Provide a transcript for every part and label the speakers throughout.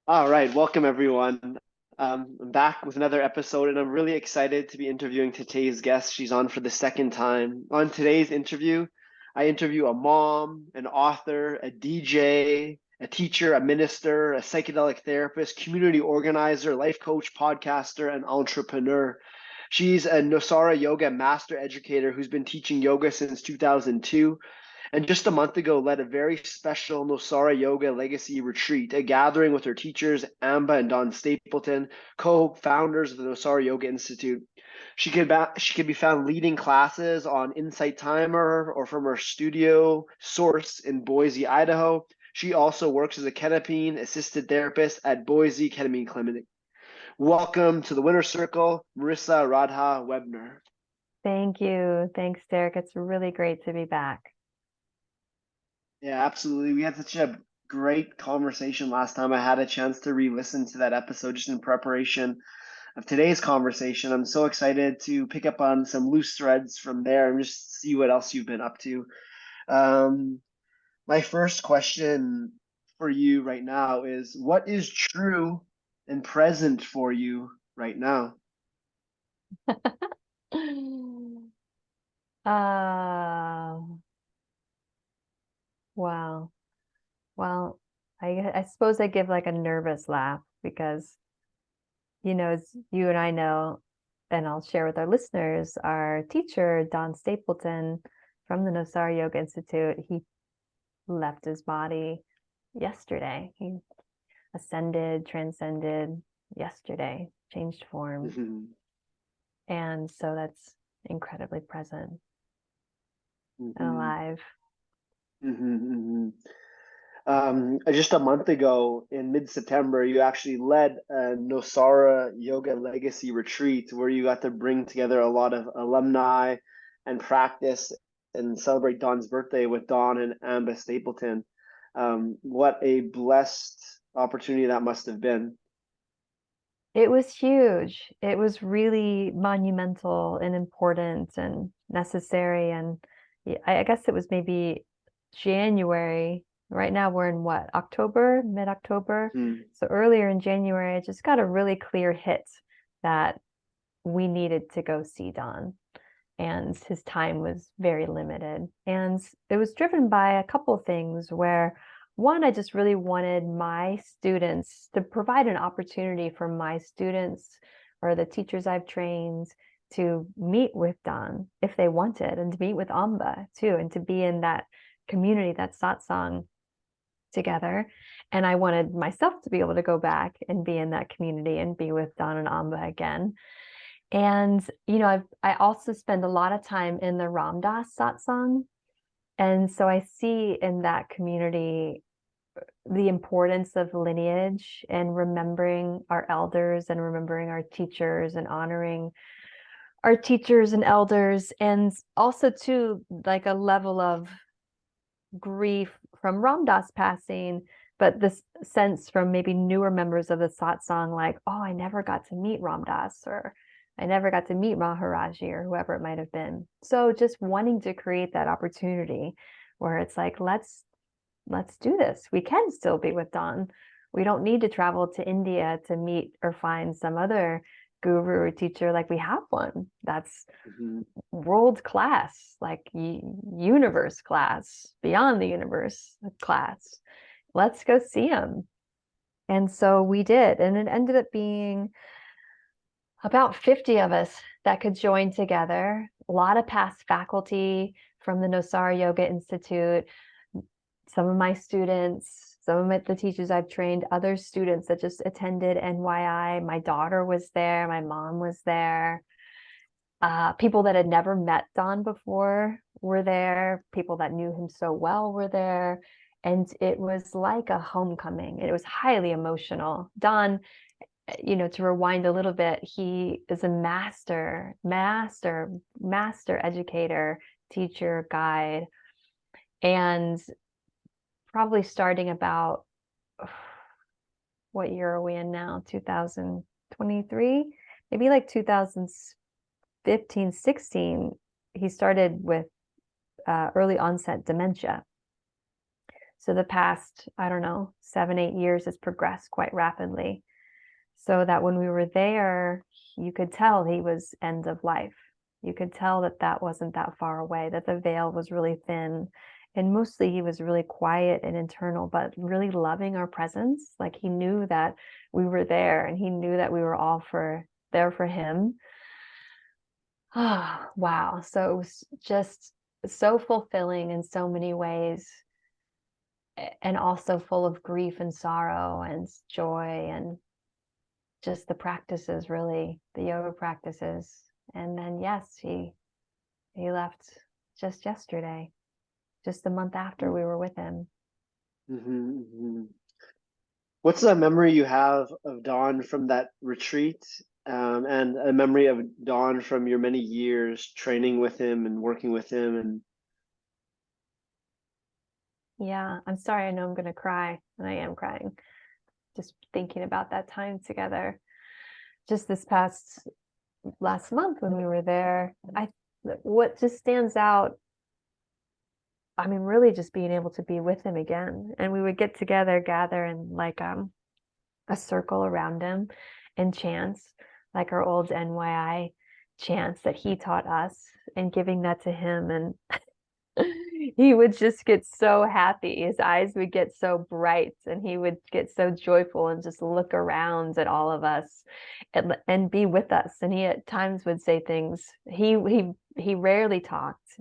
Speaker 1: All right, welcome everyone. I'm back with another episode, and I'm really excited to be interviewing today's guest. She's on for the second time. On today's interview, I interview a mom, an author, a DJ, a teacher, a minister, a psychedelic therapist, community organizer, life coach, podcaster, and entrepreneur. She's a Nosara Yoga master educator who's been teaching yoga since 2002 and just a month ago led a very special Nosara Yoga Legacy Retreat, a gathering with her teachers, Amba and Don Stapleton, co-founders of the Nosara Yoga Institute. She could be found leading classes on Insight Timer or from her studio Source in Boise, Idaho. She also works as a ketamine assisted therapist at Boise Ketamine Clinic. Welcome to the Winner Circle, Marisa, Radha, Weppner.
Speaker 2: Thank you. Thanks, Derek. It's really great to be back.
Speaker 1: Yeah, absolutely. We had such a great conversation last time. I had a chance to re-listen to that episode just in preparation of today's conversation. I'm so excited to pick up on some loose threads from there and just see what else you've been up to. My first question for you right now is, what is true and present for you right now?
Speaker 2: Uh, wow. Well, I suppose I give like a nervous laugh because, as you and I know, and I'll share with our listeners, our teacher, Don Stapleton from the Nosara Yoga Institute, he left his body yesterday. He ascended, transcended yesterday, changed form.
Speaker 1: Mm-hmm.
Speaker 2: And so that's incredibly present and
Speaker 1: Mm-hmm.
Speaker 2: alive.
Speaker 1: Mm-hmm. Just a month ago in mid-September, you actually led a Nosara Yoga Legacy Retreat where you got to bring together a lot of alumni and practice and celebrate Don's birthday with Don and Amba Stapleton. What a blessed opportunity that must have been.
Speaker 2: It was huge. It was really monumental and important and necessary. And I guess it was maybe January. Right now we're in what, October, mid-October. So earlier in January, I just got a really clear hit that we needed to go see Don. And his time was very limited. And it was driven by a couple of things where one, I just really wanted my students to provide an opportunity for my students or the teachers I've trained to meet with Don if they wanted, and to meet with Amba too, and to be in that community, that satsang together. And I wanted myself to be able to go back and be in that community and be with Don and Amba again. And, I also spend a lot of time in the Ram Dass satsang. And so I see in that community the importance of lineage and remembering our elders and remembering our teachers and honoring our teachers and elders. And also too, like a level of grief from Ram Dass passing, but this sense from maybe newer members of the satsang, like, oh, I never got to meet Ram Dass, or I never got to meet Maharaji, or whoever it might have been. So just wanting to create that opportunity where it's like, let's do this. We can still be with Don. We don't need to travel to India to meet or find some other guru or teacher. Like, we have one that's world class, like universe class, beyond the universe class. Let's go see him. And so we did. And it ended up being about 50 of us that could join together. A lot of past faculty from the Nosara Yoga Institute, some of my students, some of the teachers I've trained, other students that just attended NYI. My daughter was there. My mom was there. People that had never met Don before were there. People that knew him so well were there. And it was like a homecoming. It was highly emotional. Don, to rewind a little bit, he is a master educator, teacher, guide. And probably starting about, what year are we in now? 2023, maybe like 2015, 16, he started with early onset dementia. So the past, I don't know, 7-8 years has progressed quite rapidly. So that when we were there, you could tell he was end of life. You could tell that that wasn't that far away, that the veil was really thin. And mostly he was really quiet and internal, but really loving our presence. Like he knew that we were there and he knew that we were all there for him. Oh, wow. So it was just so fulfilling in so many ways, and also full of grief and sorrow and joy and just the practices, really, the yoga practices. And then, yes, he left just yesterday, just the month after we were with him.
Speaker 1: What's a memory you have of Don from that retreat, and a memory of Don from your many years training with him and working with him? And
Speaker 2: Yeah, I'm sorry. I know I'm going to cry, and I am crying just thinking about that time together. Just this last month when we were there, what just stands out, I mean, really just being able to be with him again. And we would get together, gather in like a circle around him and chants, like our old NYI chants that he taught us, and giving that to him. And he would just get so happy. His eyes would get so bright and he would get so joyful and just look around at all of us and be with us. And he at times would say things. He rarely talked,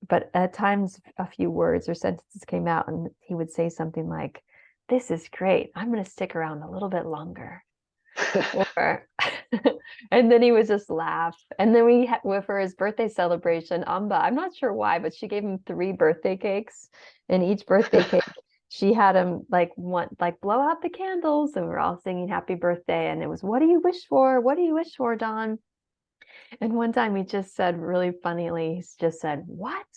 Speaker 2: but at times a few words or sentences came out and he would say something like, "This is great. I'm going to stick around a little bit longer." Or and then he would just laugh. And then we had, for his birthday celebration, Amba, I'm not sure why, but she gave him 3 birthday cakes, and each birthday cake she had him like blow out the candles, and we were all singing happy birthday, and it was, "What do you wish for? What do you wish for, Don?" And one time he just said really funnily, he just said, "What?"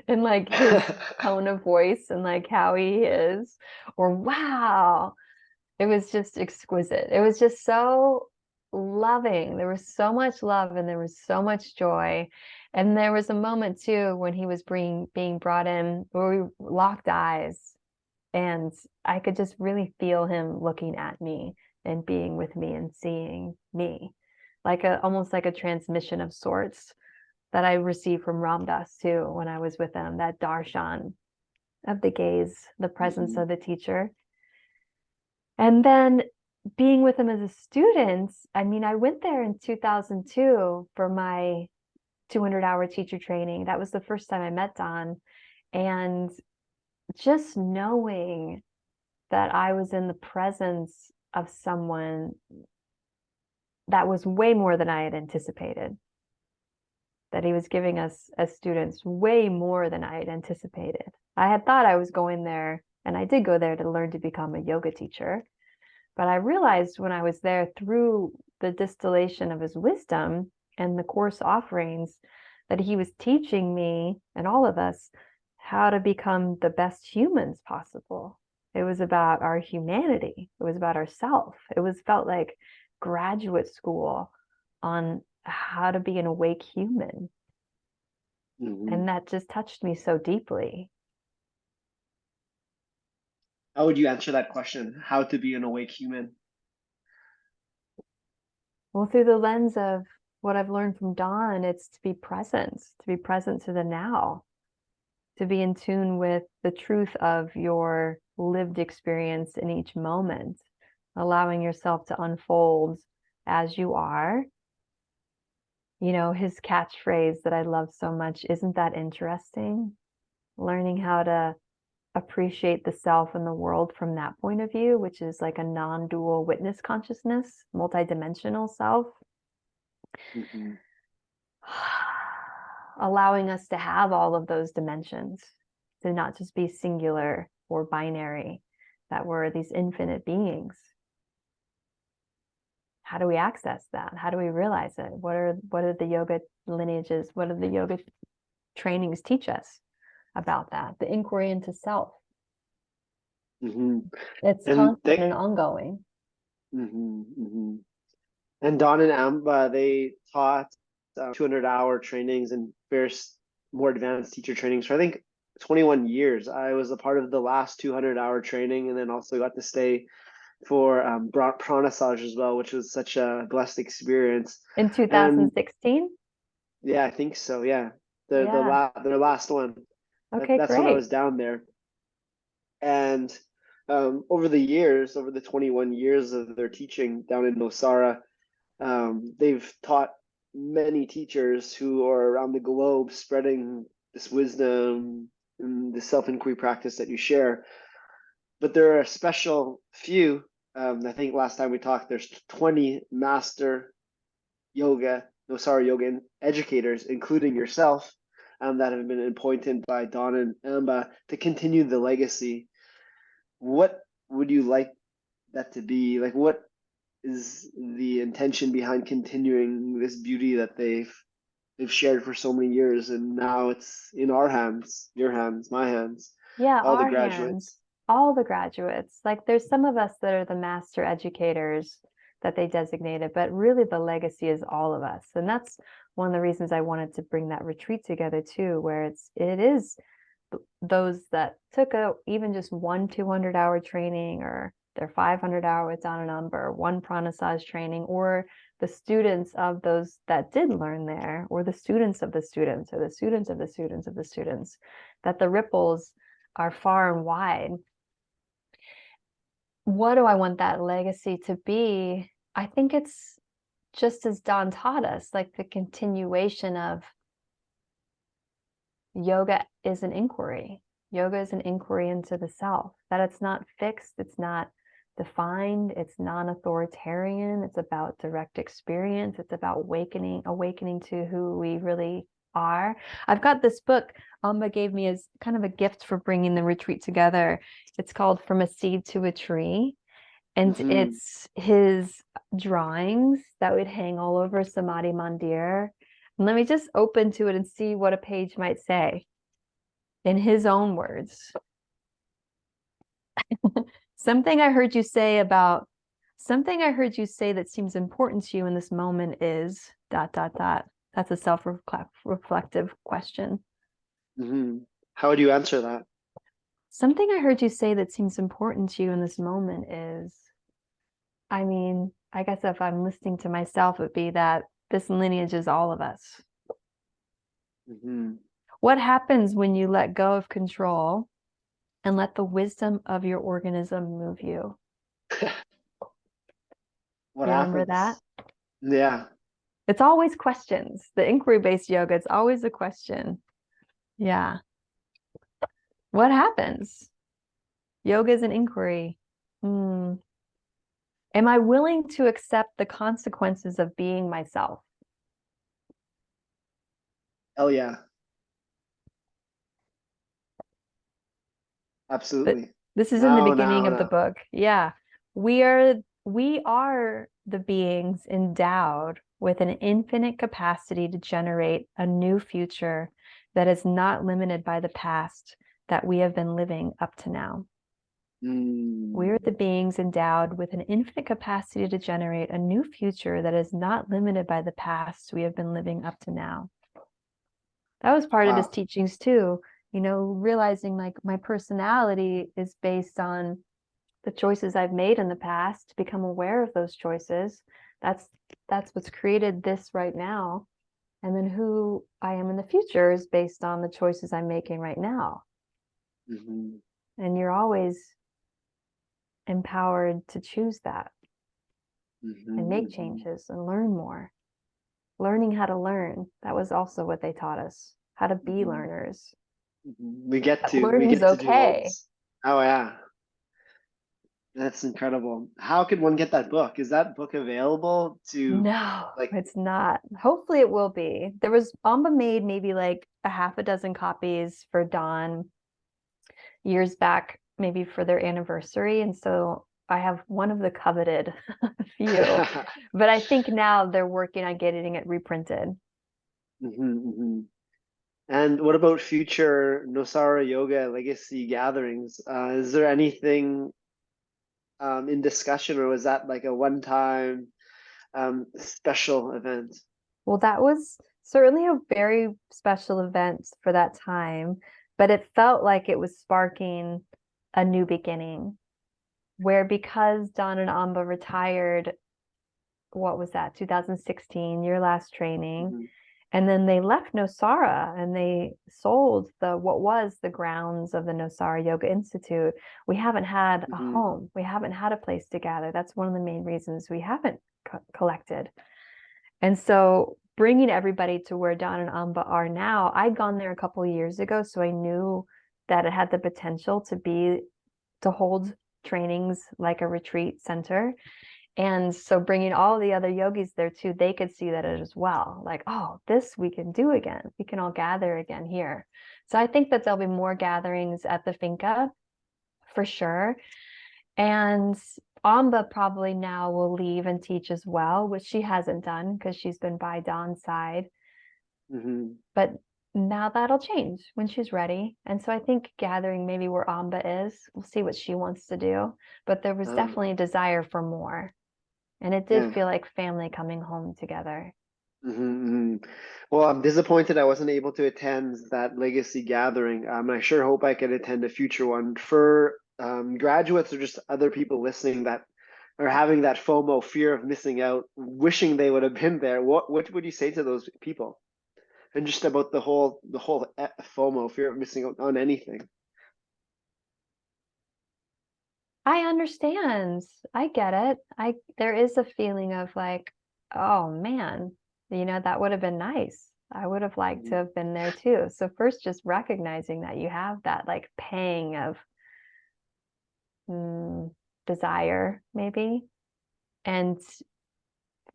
Speaker 2: And like his tone of voice and like how he is, or "Wow." It was just exquisite. It was just so loving. There was so much love and there was so much joy. And there was a moment too when he was being brought in where we locked eyes, and I could just really feel him looking at me and being with me and seeing me, like almost like a transmission of sorts that I received from Ram Dass too when I was with him, that darshan of the gaze, the presence of the teacher. And then being with him as a student, I mean, I went there in 2002 for my 200-hour teacher training. That was the first time I met Don. And just knowing that I was in the presence of someone that was way more than I had anticipated, that he was giving us as students way more than I had anticipated. I had thought I was going there, and I did go there to learn to become a yoga teacher. But I realized when I was there, through the distillation of his wisdom and the course offerings, that he was teaching me and all of us how to become the best humans possible. It was about our humanity. It was about ourself. Felt like graduate school on how to be an awake human. And that just touched me so deeply.
Speaker 1: How would you answer that question? How to be an awake human?
Speaker 2: Well, through the lens of what I've learned from Don, it's to be present to the now, to be in tune with the truth of your lived experience in each moment, allowing yourself to unfold as you are. You know, his catchphrase that I love so much, "Isn't that interesting?" Learning how to appreciate the self and the world from that point of view, which is like a non-dual witness consciousness, multidimensional self. Allowing us to have all of those dimensions, to not just be singular or binary, that we're these infinite beings. How do we access that? How do we realize it? What are the yoga lineages? What do the yoga trainings teach us about that? The inquiry into self. It's constant and ongoing.
Speaker 1: And Don and Amba, they taught 200-hour trainings and various more advanced teacher trainings for, I think, 21 years. I was a part of the last 200-hour training, and then also got to stay for pranasage as well, which was such a blessed experience.
Speaker 2: In
Speaker 1: And
Speaker 2: 2016?
Speaker 1: yeah, I think so. Yeah,
Speaker 2: Yeah.
Speaker 1: their last one.
Speaker 2: Okay,
Speaker 1: That's when I
Speaker 2: great.
Speaker 1: was down there. And over the years, over the 21 years of their teaching down in Nosara, they've taught many teachers who are around the globe, spreading this wisdom and the self-inquiry practice that you share. But there are a special few. I think last time we talked, there's 20 master yoga, Nosara yoga educators, including yourself, that have been appointed by Don and Amba to continue the legacy. What would you like that to be? Like, what is the intention behind continuing this beauty that they've shared for so many years, and now it's in our hands, your hands, my hands,
Speaker 2: Yeah,
Speaker 1: all the
Speaker 2: our hands,
Speaker 1: graduates.
Speaker 2: all the graduates. Like there's some of us that are the master educators that they designated, but really the legacy is all of us. And that's one of the reasons I wanted to bring that retreat together too, where it is those that took even just one 200-hour training, or their 500-hour with Don and Amba, or one pranasage training, or the students of those that did learn there, or the students of the students, or the students of the students of the students, that the ripples are far and wide. What do I want that legacy to be? I think it's just as Don taught us, like the continuation of yoga is an inquiry. Yoga is an inquiry into the self, that it's not fixed, it's not defined, it's non-authoritarian, it's about direct experience, it's about awakening to who we really are. I've got this book Amba gave me as kind of a gift for bringing the retreat together. It's called From a Seed to a Tree, and it's his drawings that would hang all over Samadhi Mandir. And let me just open to it and see what a page might say in his own words. Something I heard you say that seems important to you in this moment is ... That's a self-reflective question.
Speaker 1: How would you answer that?
Speaker 2: Something I heard you say that seems important to you in this moment is, I mean, I guess if I'm listening to myself, it would be that this lineage is all of us. What happens when you let go of control and let the wisdom of your organism move you?
Speaker 1: What
Speaker 2: You remember
Speaker 1: happens?
Speaker 2: that?
Speaker 1: Yeah.
Speaker 2: It's always questions. The inquiry-based yoga, it's always a question. Yeah. What happens? Yoga is an inquiry. Am I willing to accept the consequences of being myself?
Speaker 1: Oh yeah. Absolutely.
Speaker 2: This is in the beginning of the book. Yeah. We are the beings endowed with an infinite capacity to generate a new future that is not limited by the past that we have been living up to now. We're the beings endowed with an infinite capacity to generate a new future that is not limited by the past we have been living up to now. That was part of his teachings too, realizing like my personality is based on the choices I've made in the past, to become aware of those choices. That's what's created this right now. And then who I am in the future is based on the choices I'm making right now. And you're always empowered to choose that and make changes and learn more. Learning how to learn. That was also what they taught us, how to be learners.
Speaker 1: We get to do all
Speaker 2: okay.
Speaker 1: this. Oh yeah. That's incredible. How could one get that book? Is that book available to
Speaker 2: No, it's not. Hopefully it will be. There was Amba made maybe like a half a dozen copies for Don years back, maybe for their anniversary. And so I have one of the coveted few, but I think now they're working on getting it reprinted.
Speaker 1: And what about future Nosara Yoga Legacy gatherings? Is there anything in discussion, or was that like a one-time special event?
Speaker 2: Well, that was certainly a very special event for that time. but it felt like it was sparking a new beginning, where because Don and Amba retired, what was that, 2016, your last training, and then they left Nosara and they sold what was the grounds of the Nosara Yoga Institute. We haven't had a home. We haven't had a place to gather. That's one of the main reasons we haven't collected. And so bringing everybody to where Don and Amba are now, I'd gone there a couple of years ago, so I knew that it had the potential to hold trainings like a retreat center. And so bringing all the other yogis there too, they could see that as well. Like, oh, this we can do again. We can all gather again here. So I think that there'll be more gatherings at the finca for sure. And Amba probably now will leave and teach as well, which she hasn't done because she's been by Don's side. But now that'll change when she's ready. And so I think gathering maybe where Amba is, we'll see what she wants to do. But there was definitely a desire for more. And it did feel like family coming home together.
Speaker 1: Well, I'm disappointed I wasn't able to attend that legacy gathering. I sure hope I can attend a future one. For graduates or just other people listening that are having that FOMO, fear of missing out, wishing they would have been there, what would you say to those people? And just about the whole FOMO, fear of missing out on anything.
Speaker 2: I understand. I get it. There is a feeling of like, oh man, that would have been nice. I would have liked to have been there too. So first, just recognizing that you have that like pang of desire, maybe, and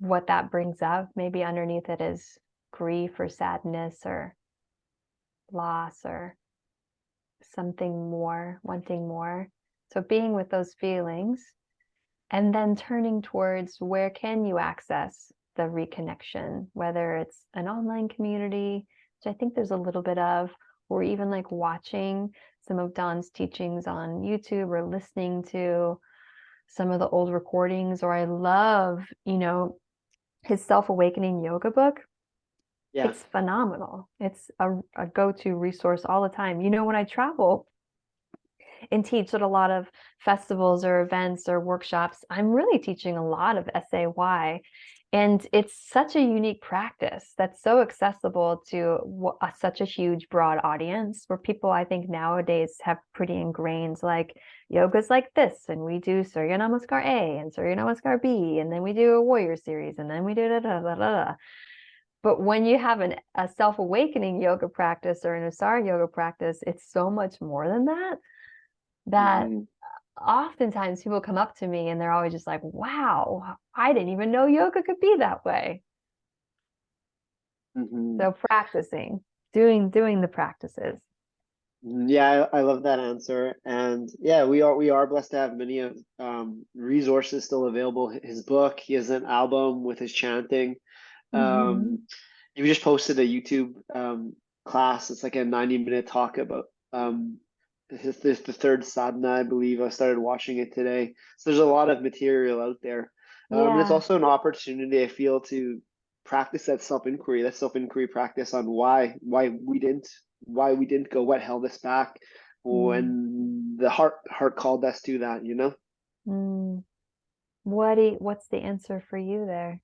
Speaker 2: what that brings up. Maybe underneath it is grief or sadness or loss or something more, wanting more. So being with those feelings and then turning towards where can you access the reconnection, whether it's an online community, which I think there's a little bit of, or even like watching some of Don's teachings on YouTube or listening to some of the old recordings, or I love, his self-awakening yoga book.
Speaker 1: Yeah.
Speaker 2: It's phenomenal. It's a go-to resource all the time. When I travel and teach at a lot of festivals or events or workshops, I'm really teaching a lot of SAY. And it's such a unique practice that's so accessible to such a huge, broad audience, where people, I think, nowadays have pretty ingrained, like, yoga's like this, and we do Surya Namaskar A and Surya Namaskar B, and then we do a warrior series, and then we do da da da da da. But when you have a self-awakening yoga practice or an Nosara yoga practice, it's so much more than that oftentimes people come up to me and they're always just like, wow, I didn't even know yoga could be that way. So practicing, doing the practices.
Speaker 1: Yeah, I love that answer. And yeah, we are blessed to have many of resources still available. His book, he has an album with his chanting. You just posted a YouTube class. It's like a 90-minute talk about the third sadhana, I believe. I started watching it today. So there's a lot of material out there. And it's also an opportunity, I feel, to practice that self-inquiry practice on why we didn't go, what held us back, when the heart called us to that,
Speaker 2: What's the answer for you there?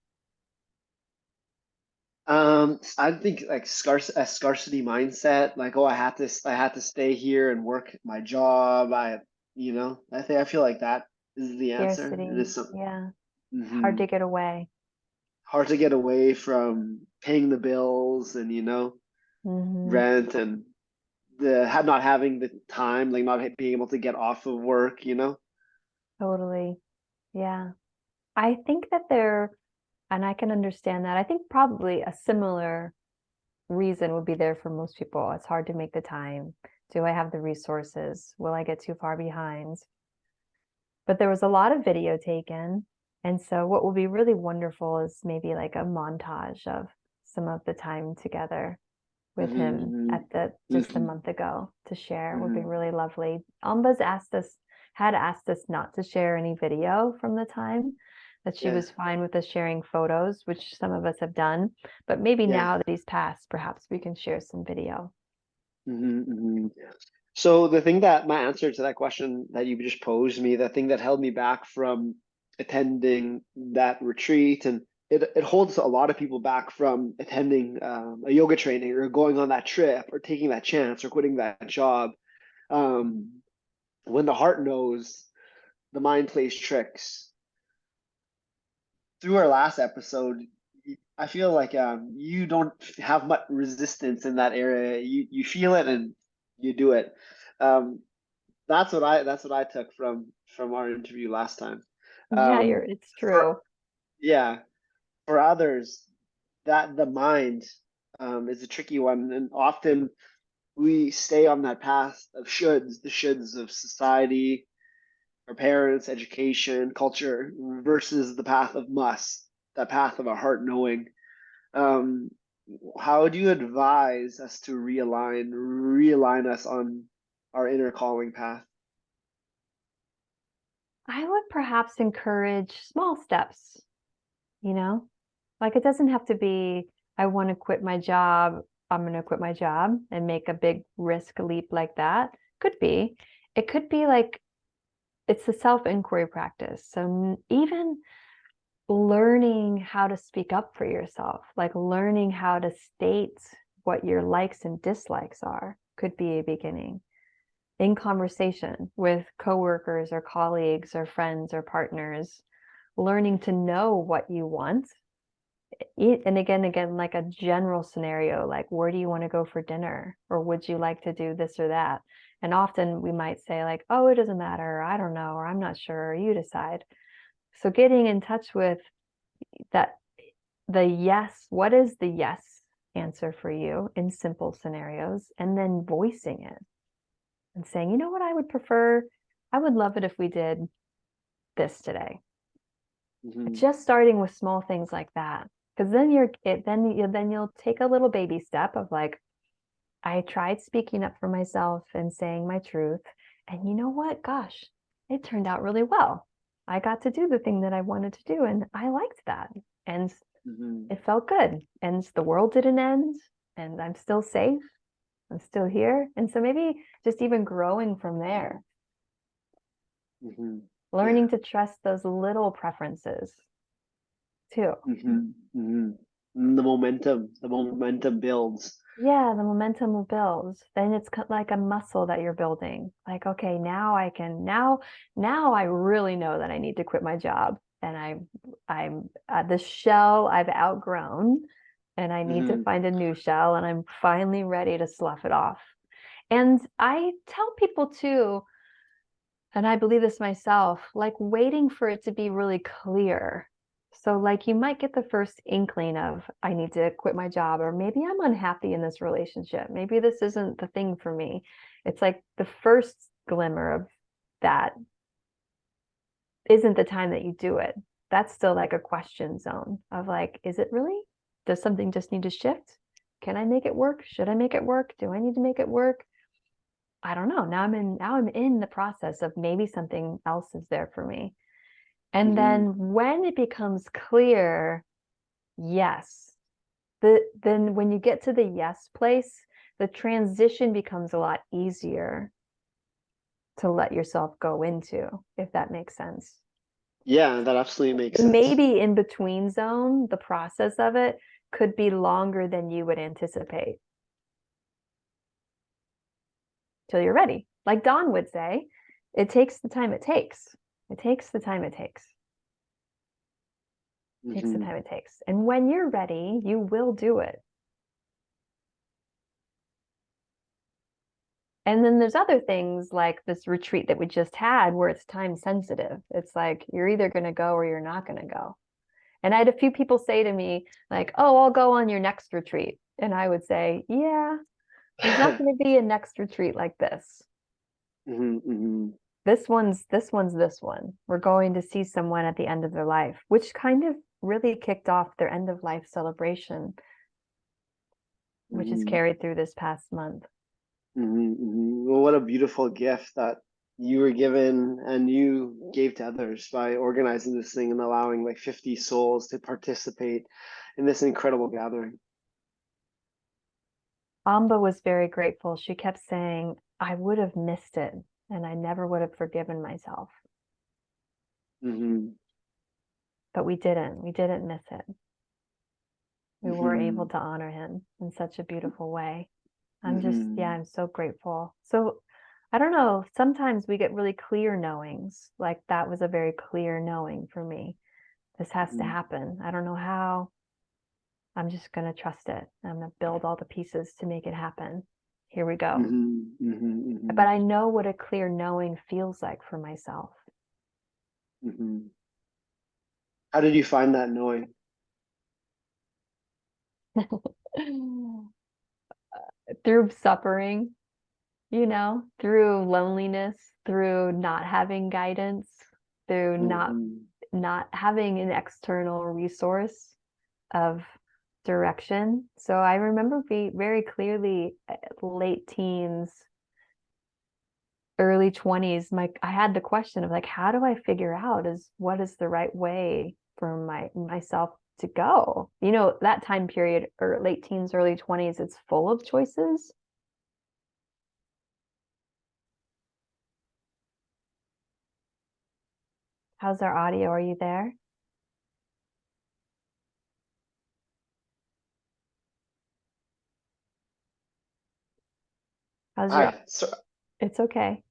Speaker 1: I think like scarcity mindset, like, oh, I had to stay here and work my job. I feel like that is the answer. And
Speaker 2: Scarcity,
Speaker 1: it's
Speaker 2: hard to get away.
Speaker 1: hard to get away from paying the bills and rent, and not having the time, like not being able to get off of work.
Speaker 2: Totally. Yeah. I think that and I can understand that. I think probably a similar reason would be there for most people. It's hard to make the time. Do I have the resources? Will I get too far behind? But there was a lot of video taken. And so what will be really wonderful is maybe like a montage of some of the time together with him at just a month ago to share would be really lovely. Amba's had asked us not to share any video from the time, that she was fine with us sharing photos, which some of us have done, but maybe now that he's passed, perhaps we can share some video.
Speaker 1: So the thing that my answer to that question that you just posed me, the thing that held me back from attending that retreat, and it holds a lot of people back from attending a yoga training or going on that trip or taking that chance or quitting that job. Um, when the heart knows, the mind plays tricks. Through our last episode, I feel like you don't have much resistance in that area. You feel it and you do it. Um, that's what I took from our interview last time.
Speaker 2: Yeah, it's
Speaker 1: For
Speaker 2: true.
Speaker 1: yeah, for others, that the mind is a tricky one, and often we stay on that path of shoulds, the shoulds of society, our parents, education, culture, versus the path of must, that path of our heart knowing. Um, how do you advise us to realign us on our inner calling path?
Speaker 2: I would perhaps encourage small steps, you know? Like it doesn't have to be, I want to quit my job, I'm going to quit my job and make a big risk leap like that. Could be. It could be like it's the self-inquiry practice. So even learning how to speak up for yourself, like learning how to state what your likes and dislikes are, could be a beginning. In conversation with coworkers or colleagues or friends or partners, learning to know what you want. And again, like a general scenario, like where do you want to go for dinner? Or would you like to do this or that? And often we might say like, oh, it doesn't matter. I don't know, or I'm not sure, you decide. So getting in touch with that, the yes, what is the yes answer for you in simple scenarios, and then voicing it and saying, you know what, I would prefer, I would love it if we did this today. Just starting with small things like that, because then you'll take a little baby step of like, I tried speaking up for myself and saying my truth, and you know what, gosh, it turned out really well. I got to do the thing that I wanted to do, and I liked that, and it felt good, and the world didn't end, and I'm still safe, I'm still here. And so maybe just even growing from there,
Speaker 1: Yeah.
Speaker 2: learning to trust those little preferences too.
Speaker 1: The momentum builds.
Speaker 2: Yeah, the momentum will build. Then it's like a muscle that you're building. Like, okay, now I really know that I need to quit my job, and I'm the shell I've outgrown, and I need to find a new shell, and I'm finally ready to slough it off. And I tell people too, and I believe this myself, like waiting for it to be really clear. So like you might get the first inkling of, I need to quit my job, or maybe I'm unhappy in this relationship. Maybe this isn't the thing for me. It's like the first glimmer of that isn't the time that you do it. That's still like a question zone of like, is it really? Does something just need to shift? Can I make it work? Should I make it work? Do I need to make it work? I don't know. Now I'm in the process of maybe something else is there for me. And then when it becomes clear, yes, then when you get to the yes place, the transition becomes a lot easier to let yourself go into, if that makes sense.
Speaker 1: Yeah, that absolutely makes sense.
Speaker 2: Maybe in between zone, the process of it could be longer than you would anticipate till you're ready. Like Don would say, it takes the time it takes. It takes the time it takes. Takes the time it takes. And when you're ready, you will do it. And then there's other things like this retreat that we just had where it's time sensitive. It's like you're either going to go or you're not going to go. And I had a few people say to me, like, oh, I'll go on your next retreat. And I would say, yeah, there's not going to be a next retreat like this. This one. We're going to see someone at the end of their life, which kind of really kicked off their end of life celebration, which is carried through this past month.
Speaker 1: Well, what a beautiful gift that you were given and you gave to others by organizing this thing and allowing like 50 souls to participate in this incredible gathering.
Speaker 2: Amba was very grateful. She kept saying, I would have missed it and I never would have forgiven myself.
Speaker 1: Mm-hmm.
Speaker 2: But we didn't. We didn't miss it. We were able
Speaker 1: Mm-hmm.
Speaker 2: to honor him in such a beautiful way. I'm just, yeah,
Speaker 1: Mm-hmm.
Speaker 2: I'm so grateful. So I don't know, sometimes we get really clear knowings. Like that was a very clear knowing for me. This has to
Speaker 1: Mm-hmm.
Speaker 2: happen. I don't know how. I'm just going to trust it. I'm going to build all the pieces to make it happen. Here we go.
Speaker 1: Mm-hmm. Mm-hmm.
Speaker 2: But I know what a clear knowing feels like for myself.
Speaker 1: Mm-hmm. How did you find that knowing?
Speaker 2: Through suffering, through loneliness, through not having guidance, through
Speaker 1: Mm-hmm.
Speaker 2: not having an external resource of direction. So I remember very clearly late teens, early 20s, I had the question of like, how do I figure out what is the right way for myself to go? That time period, or late teens, early 20s, it's full of choices. How's our audio? Are you there? How's your
Speaker 1: Hi. So,
Speaker 2: It's okay.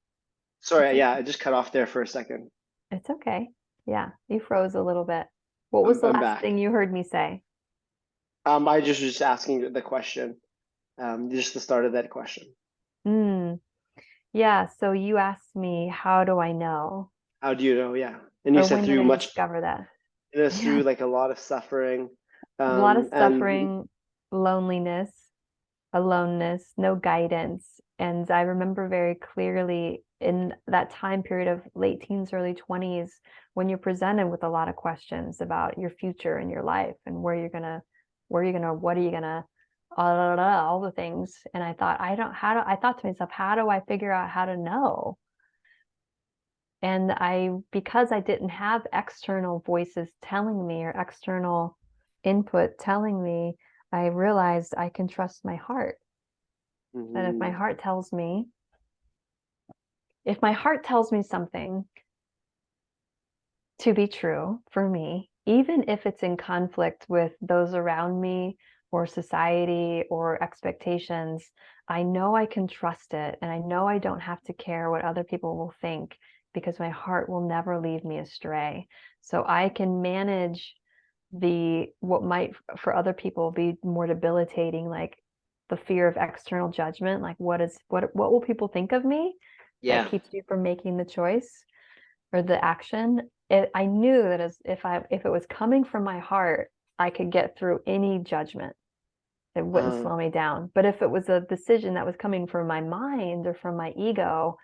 Speaker 2: It's
Speaker 1: sorry. Yeah,
Speaker 2: okay.
Speaker 1: I just cut off there for a second.
Speaker 2: It's okay. Yeah, you froze a little bit. What was the
Speaker 1: I'm
Speaker 2: last
Speaker 1: back.
Speaker 2: thing you heard me say?
Speaker 1: I just was just asking the question. Just the start of that question.
Speaker 2: Hmm. Yeah, so you asked me, how do I know?
Speaker 1: How do you know? Yeah. And you
Speaker 2: Or
Speaker 1: said
Speaker 2: when did
Speaker 1: through
Speaker 2: I
Speaker 1: much,
Speaker 2: discover that?
Speaker 1: it was
Speaker 2: Yeah,
Speaker 1: through like a lot of suffering.
Speaker 2: a lot of
Speaker 1: And
Speaker 2: suffering, loneliness, aloneness, no guidance. And I remember very clearly in that time period of late teens, early 20s, when you're presented with a lot of questions about your future and your life and what are you gonna, all the things. And I thought, I thought to myself, how do I figure out how to know? And because I didn't have external voices telling me or external input telling me, I realized I can trust my heart. That
Speaker 1: mm-hmm.
Speaker 2: if my heart tells me something to be true for me, even if it's in conflict with those around me or society or expectations, I know I can trust it. And I know I don't have to care what other people will think because my heart will never lead me astray. So I can manage what might for other people be more debilitating, like the fear of external judgment, like what will people think of me, that
Speaker 1: Yeah.
Speaker 2: keeps you from making the choice or the action. I knew that if it was coming from my heart, I could get through any judgment. It wouldn't
Speaker 1: Uh,
Speaker 2: slow me down. But if it was a decision that was coming from my mind or from my ego,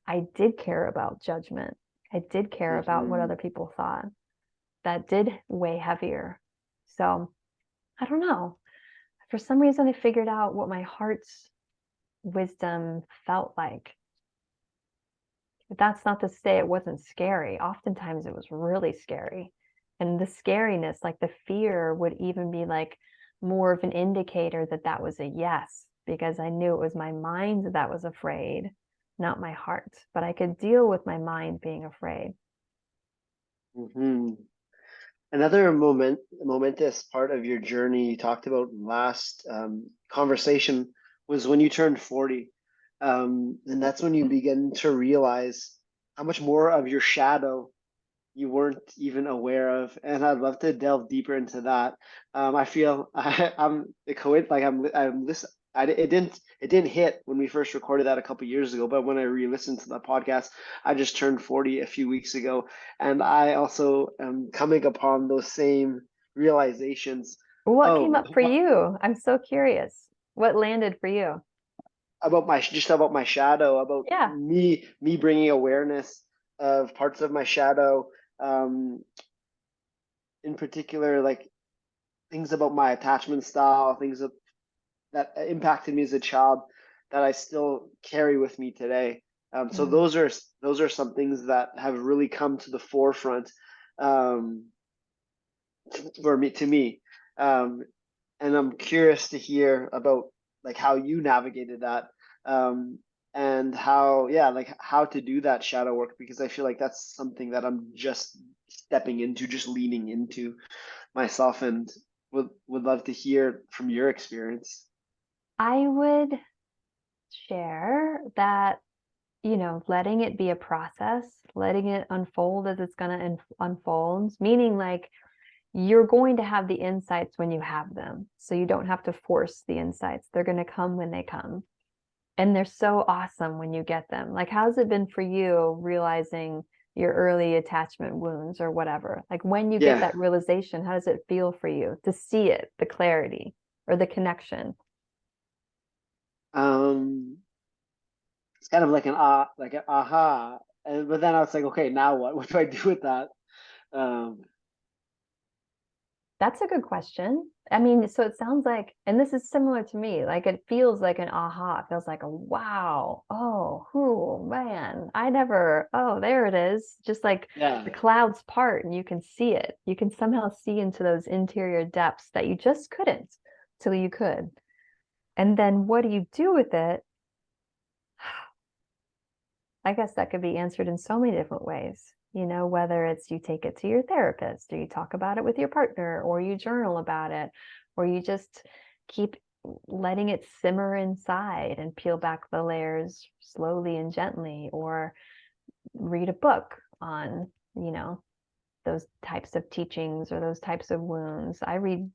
Speaker 2: I did care about judgment. I did care about what
Speaker 1: mm-hmm.
Speaker 2: other people thought. That did weigh heavier. So I don't know. For some reason, I figured out what my heart's wisdom felt like. But that's not to say it wasn't scary. Oftentimes it was really scary. And the scariness, like the fear, would even be like more of an indicator that that was a yes, because I knew it was my mind that was afraid, not my heart. But I could deal with my mind being afraid.
Speaker 1: Mm-hmm. Another momentous part of your journey you talked about last conversation was when you turned 40. And that's when you begin to realize how much more of your shadow you weren't even aware of. And I'd love to delve deeper into that. I feel I'm the coed like I'm listen. It didn't hit when we first recorded that a couple years ago, but when I re-listened to the podcast, I just turned 40 a few weeks ago, and I also am coming upon those same realizations.
Speaker 2: What came
Speaker 1: Oh,
Speaker 2: up for you? I'm so curious. What landed for you?
Speaker 1: about my shadow, about
Speaker 2: Yeah.
Speaker 1: me bringing awareness of parts of my shadow, um, in particular, like things about my attachment style, that impacted me as a child that I still carry with me today. So
Speaker 2: Mm.
Speaker 1: those are some things that have really come to the forefront, um, for me to me, um, and I'm curious to hear about. like how you navigated that, and how, yeah, like how to do that shadow work, because I feel like that's something that I'm just stepping into, just leaning into myself, and would love to hear from your experience.
Speaker 2: I would share that, letting it be a process, letting it unfold as it's going to unfold, meaning like you're going to have the insights when you have them. So you don't have to force the insights. They're going to come when they come. And they're so awesome when you get them. Like, how's it been for you realizing your early attachment wounds or whatever? Like, when you get
Speaker 1: Yeah.
Speaker 2: that realization, how does it feel for you to see it, the clarity or the connection?
Speaker 1: Um, it's kind of like like an aha. And but then I was like, okay, now what? What do I do with that? Um,
Speaker 2: That's a good question. I mean, so it sounds like, and this is similar to me, like it feels like an aha. It feels like a wow. Oh, man, oh, there it is. Just like
Speaker 1: yeah.
Speaker 2: the clouds part and you can see it. You can somehow see into those interior depths that you just couldn't till you could. And then what do you do with it? I guess that could be answered in so many different ways. Whether it's you take it to your therapist, or you talk about it with your partner, or you journal about it, or you just keep letting it simmer inside and peel back the layers slowly and gently, or read a book on, those types of teachings or those types of wounds. I read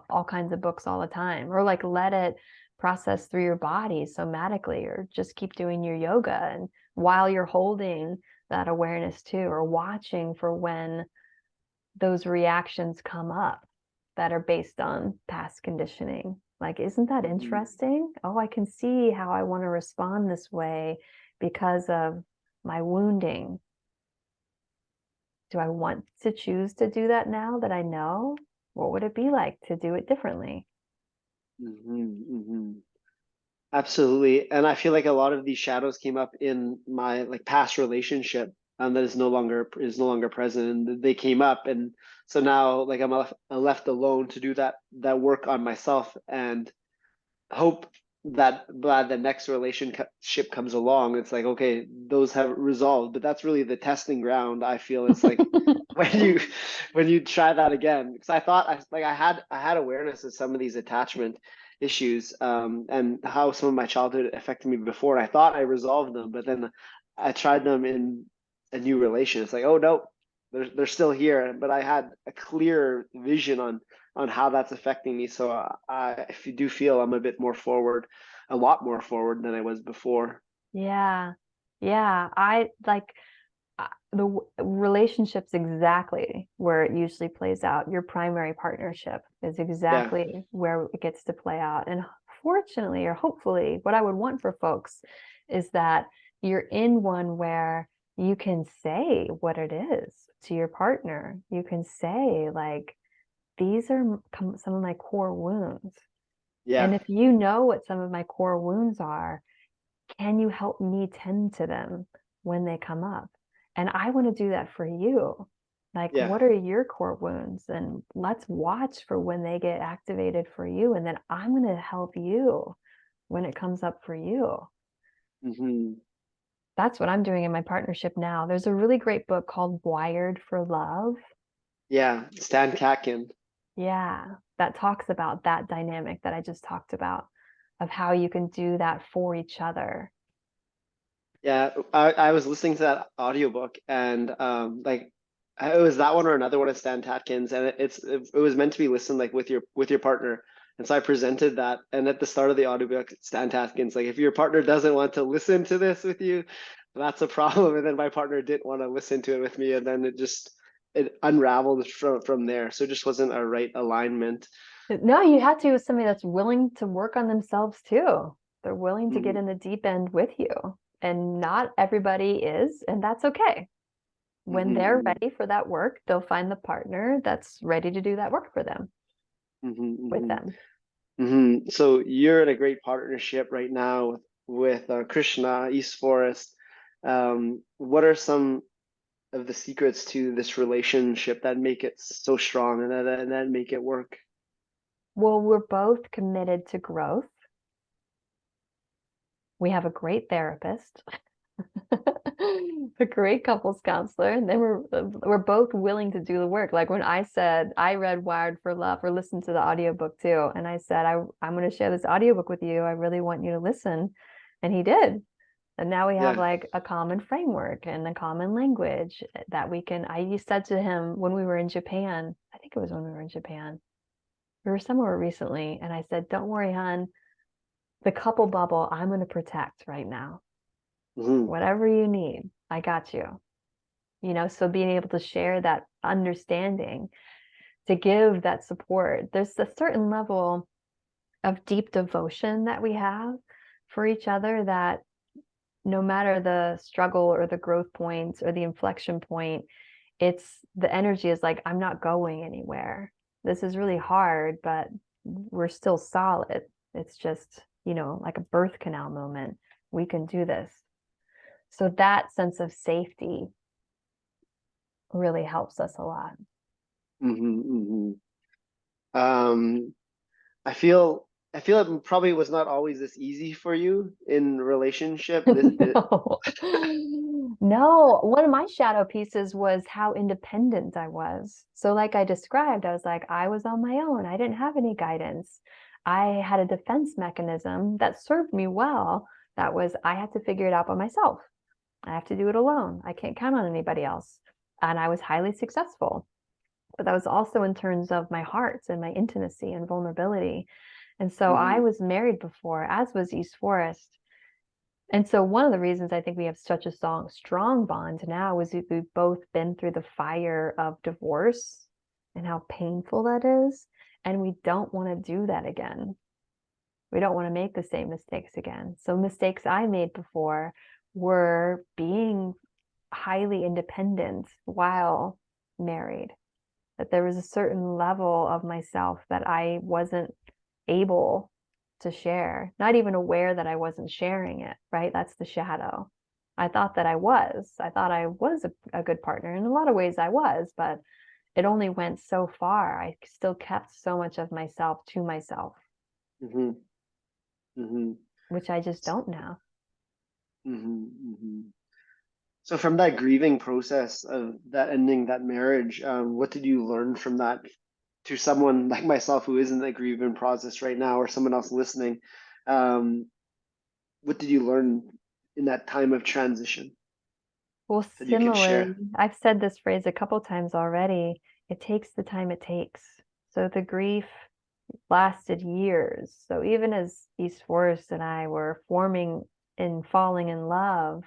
Speaker 2: all kinds of books all the time, or like let it process through your body somatically, or just keep doing your yoga and while you're holding that awareness too, or watching for when those reactions come up that are based on past conditioning. Like, isn't that
Speaker 1: Mhm.
Speaker 2: interesting? Oh, I can see how I want to respond this way because of my wounding. Do I want to choose to do that now that I know? What would it be like to do it differently?
Speaker 1: Mhm. Absolutely. And I feel like a lot of these shadows came up in my like past relationship, that is no longer present, and they came up, and so now like I'm left alone to do that work on myself, and hope that by the next relationship comes along, it's like, okay, those have resolved. But that's really the testing ground, I feel. It's like when you when you try that again, because I thought I had awareness of some of these attachment issues, and how some of my childhood affected me before, and I thought I resolved them, but then I tried them in a new relation. It's like, oh no, they're still here, but I had a clear vision on how that's affecting me. So if you do feel I'm a bit more forward, a lot more forward than I was before.
Speaker 2: Yeah. Yeah. I like the relationships exactly where it usually plays out. Your primary partnership is
Speaker 1: Yeah.
Speaker 2: exactly where it gets to play out. And fortunately, or hopefully, what I would want for folks is that you're in one where you can say what it is to your partner. You can say, like, these are some of my core wounds. And
Speaker 1: Yeah.
Speaker 2: if you know what some of my core wounds are, can you help me tend to them when they come up? And I want to do that for you. Like,
Speaker 1: Yeah.
Speaker 2: what are your core wounds? And let's watch for when they get activated for you. And then I'm going to help you when it comes up for you.
Speaker 1: Hmm.
Speaker 2: That's what I'm doing in my partnership now. There's a really great book called Wired for Love.
Speaker 1: Yeah. Stan Katkin.
Speaker 2: Yeah, that talks about that dynamic that I just talked about, of how you can do that for each other.
Speaker 1: Yeah, I was listening to that audiobook, and like it was that one or another one of Stan Tatkin's, and it was meant to be listened like with your partner. And so I presented that, and at the start of the audiobook, Stan Tatkin's like, if your partner doesn't want to listen to this with you, that's a problem. And then my partner didn't want to listen to it with me, and then it unraveled from there. So it just wasn't a right alignment.
Speaker 2: No, you have to with somebody that's willing to work on themselves too. They're willing to get
Speaker 1: Hmm.
Speaker 2: in the deep end with you. And not everybody is, and that's okay. When they're
Speaker 1: Hmm.
Speaker 2: ready for that work, they'll find the partner that's ready to do that work for them,
Speaker 1: Hmm.
Speaker 2: with
Speaker 1: Hmm.
Speaker 2: them.
Speaker 1: So you're in a great partnership right now with Krishna, East Forest. What are some of the secrets to this relationship that make it so strong, and that make it work?
Speaker 2: Well, we're both committed to growth. We have a great therapist, a great couples counselor, and then we're both willing to do the work. Like when I said I read Wired for Love or listened to the audiobook too, and I said I'm going to share this audiobook with you. I really want you to listen, and he did. And now we have
Speaker 1: Yeah.
Speaker 2: like a common framework and a common language that we can. I said to him when we were in Japan, I think it was when we were in Japan, we were somewhere recently, and I said, "Don't worry, hon, the couple bubble I'm going to protect right now.
Speaker 1: Mm-hmm.
Speaker 2: Whatever you need, I got you." So being able to share that understanding, to give that support, there's a certain level of deep devotion that we have for each other that no matter the struggle or the growth points or the inflection point, it's the energy is like, I'm not going anywhere. This is really hard, but we're still solid. It's just, like a birth canal moment. We can do this. So that sense of safety really helps us a lot.
Speaker 1: Mm-hmm. Um, I feel it probably was not always this easy for you in relationship.
Speaker 2: No. No, one of my shadow pieces was how independent I was. So like I described, I was like, I was on my own. I didn't have any guidance. I had a defense mechanism that served me well. That was, I had to figure it out by myself. I have to do it alone. I can't count on anybody else. And I was highly successful. But that was also in terms of my heart and my intimacy and vulnerability. And so I
Speaker 1: Mhm.
Speaker 2: was married before, as was East Forest. And so one of the reasons I think we have such a strong bond now is we've both been through the fire of divorce and how painful that is. And we don't want to do that again. We don't want to make the same mistakes again. So mistakes I made before were being highly independent while married. That there was a certain level of myself that I wasn't able to share, not even aware that I wasn't sharing it, right? That's the shadow. I thought that I was. I thought I was a good partner. In a lot of ways, I was, but it only went so far. I still kept so much of myself to myself,
Speaker 1: Mhm. Mhm.
Speaker 2: which I just don't now.
Speaker 1: Mhm. Mhm. So from that grieving process of that ending that marriage, what did you learn from that to someone like myself who is in the grieving process right now, or someone else listening? Um, what did you learn in that time of transition
Speaker 2: Well,
Speaker 1: that you can
Speaker 2: similarly,
Speaker 1: share?
Speaker 2: I've said this phrase a couple times already. It takes the time it takes. So the grief lasted years. So even as East Forest and I were forming and falling in love,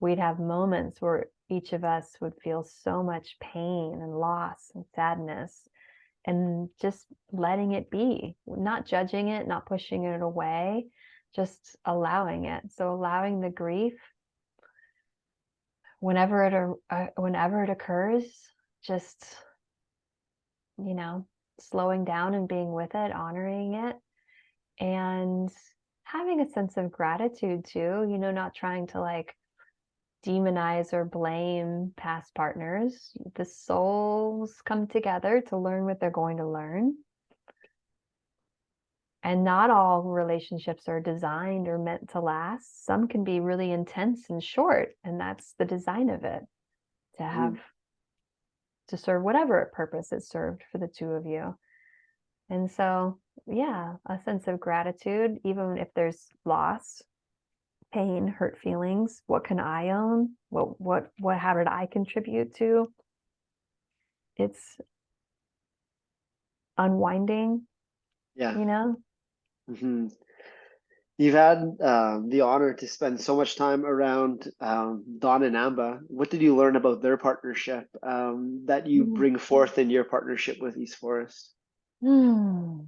Speaker 2: we'd have moments where each of us would feel so much pain and loss and sadness, and just letting it be, not judging it, not pushing it away, just allowing it. So allowing the grief whenever it occurs, just, you know, slowing down and being with it, honoring it, and having a sense of gratitude too, not trying to like demonize or blame past partners. The souls come together to learn what they're going to learn. And not all relationships are designed or meant to last. Some can be really intense and short, and that's the design of it, to have
Speaker 1: Mhm.
Speaker 2: to serve whatever purpose it served for the two of you. And so, yeah, a sense of gratitude, even if there's loss, pain, hurt feelings. What can I own? How did I contribute to? It's unwinding,
Speaker 1: Yeah.
Speaker 2: you know?
Speaker 1: Hmm. You've had the honor to spend so much time around Don and Amba. What did you learn about their partnership that you bring forth in your partnership with East Forest?
Speaker 2: Hmm.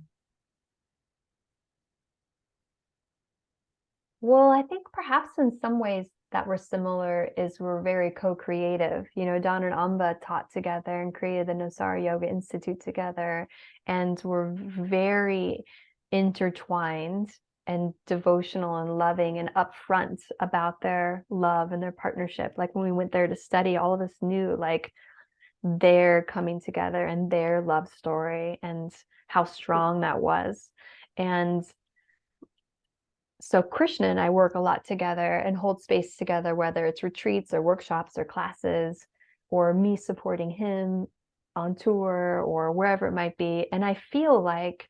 Speaker 2: Well, I think perhaps in some ways that we're similar is we're very co-creative. Don and Amba taught together and created the Nosara Yoga Institute together, and we're very intertwined and devotional and loving and upfront about their love and their partnership. Like when we went there to study, all of us knew like their coming together and their love story and how strong that was. And so Krishna and I work a lot together and hold space together, whether it's retreats or workshops or classes, or me supporting him on tour or wherever it might be. And I feel like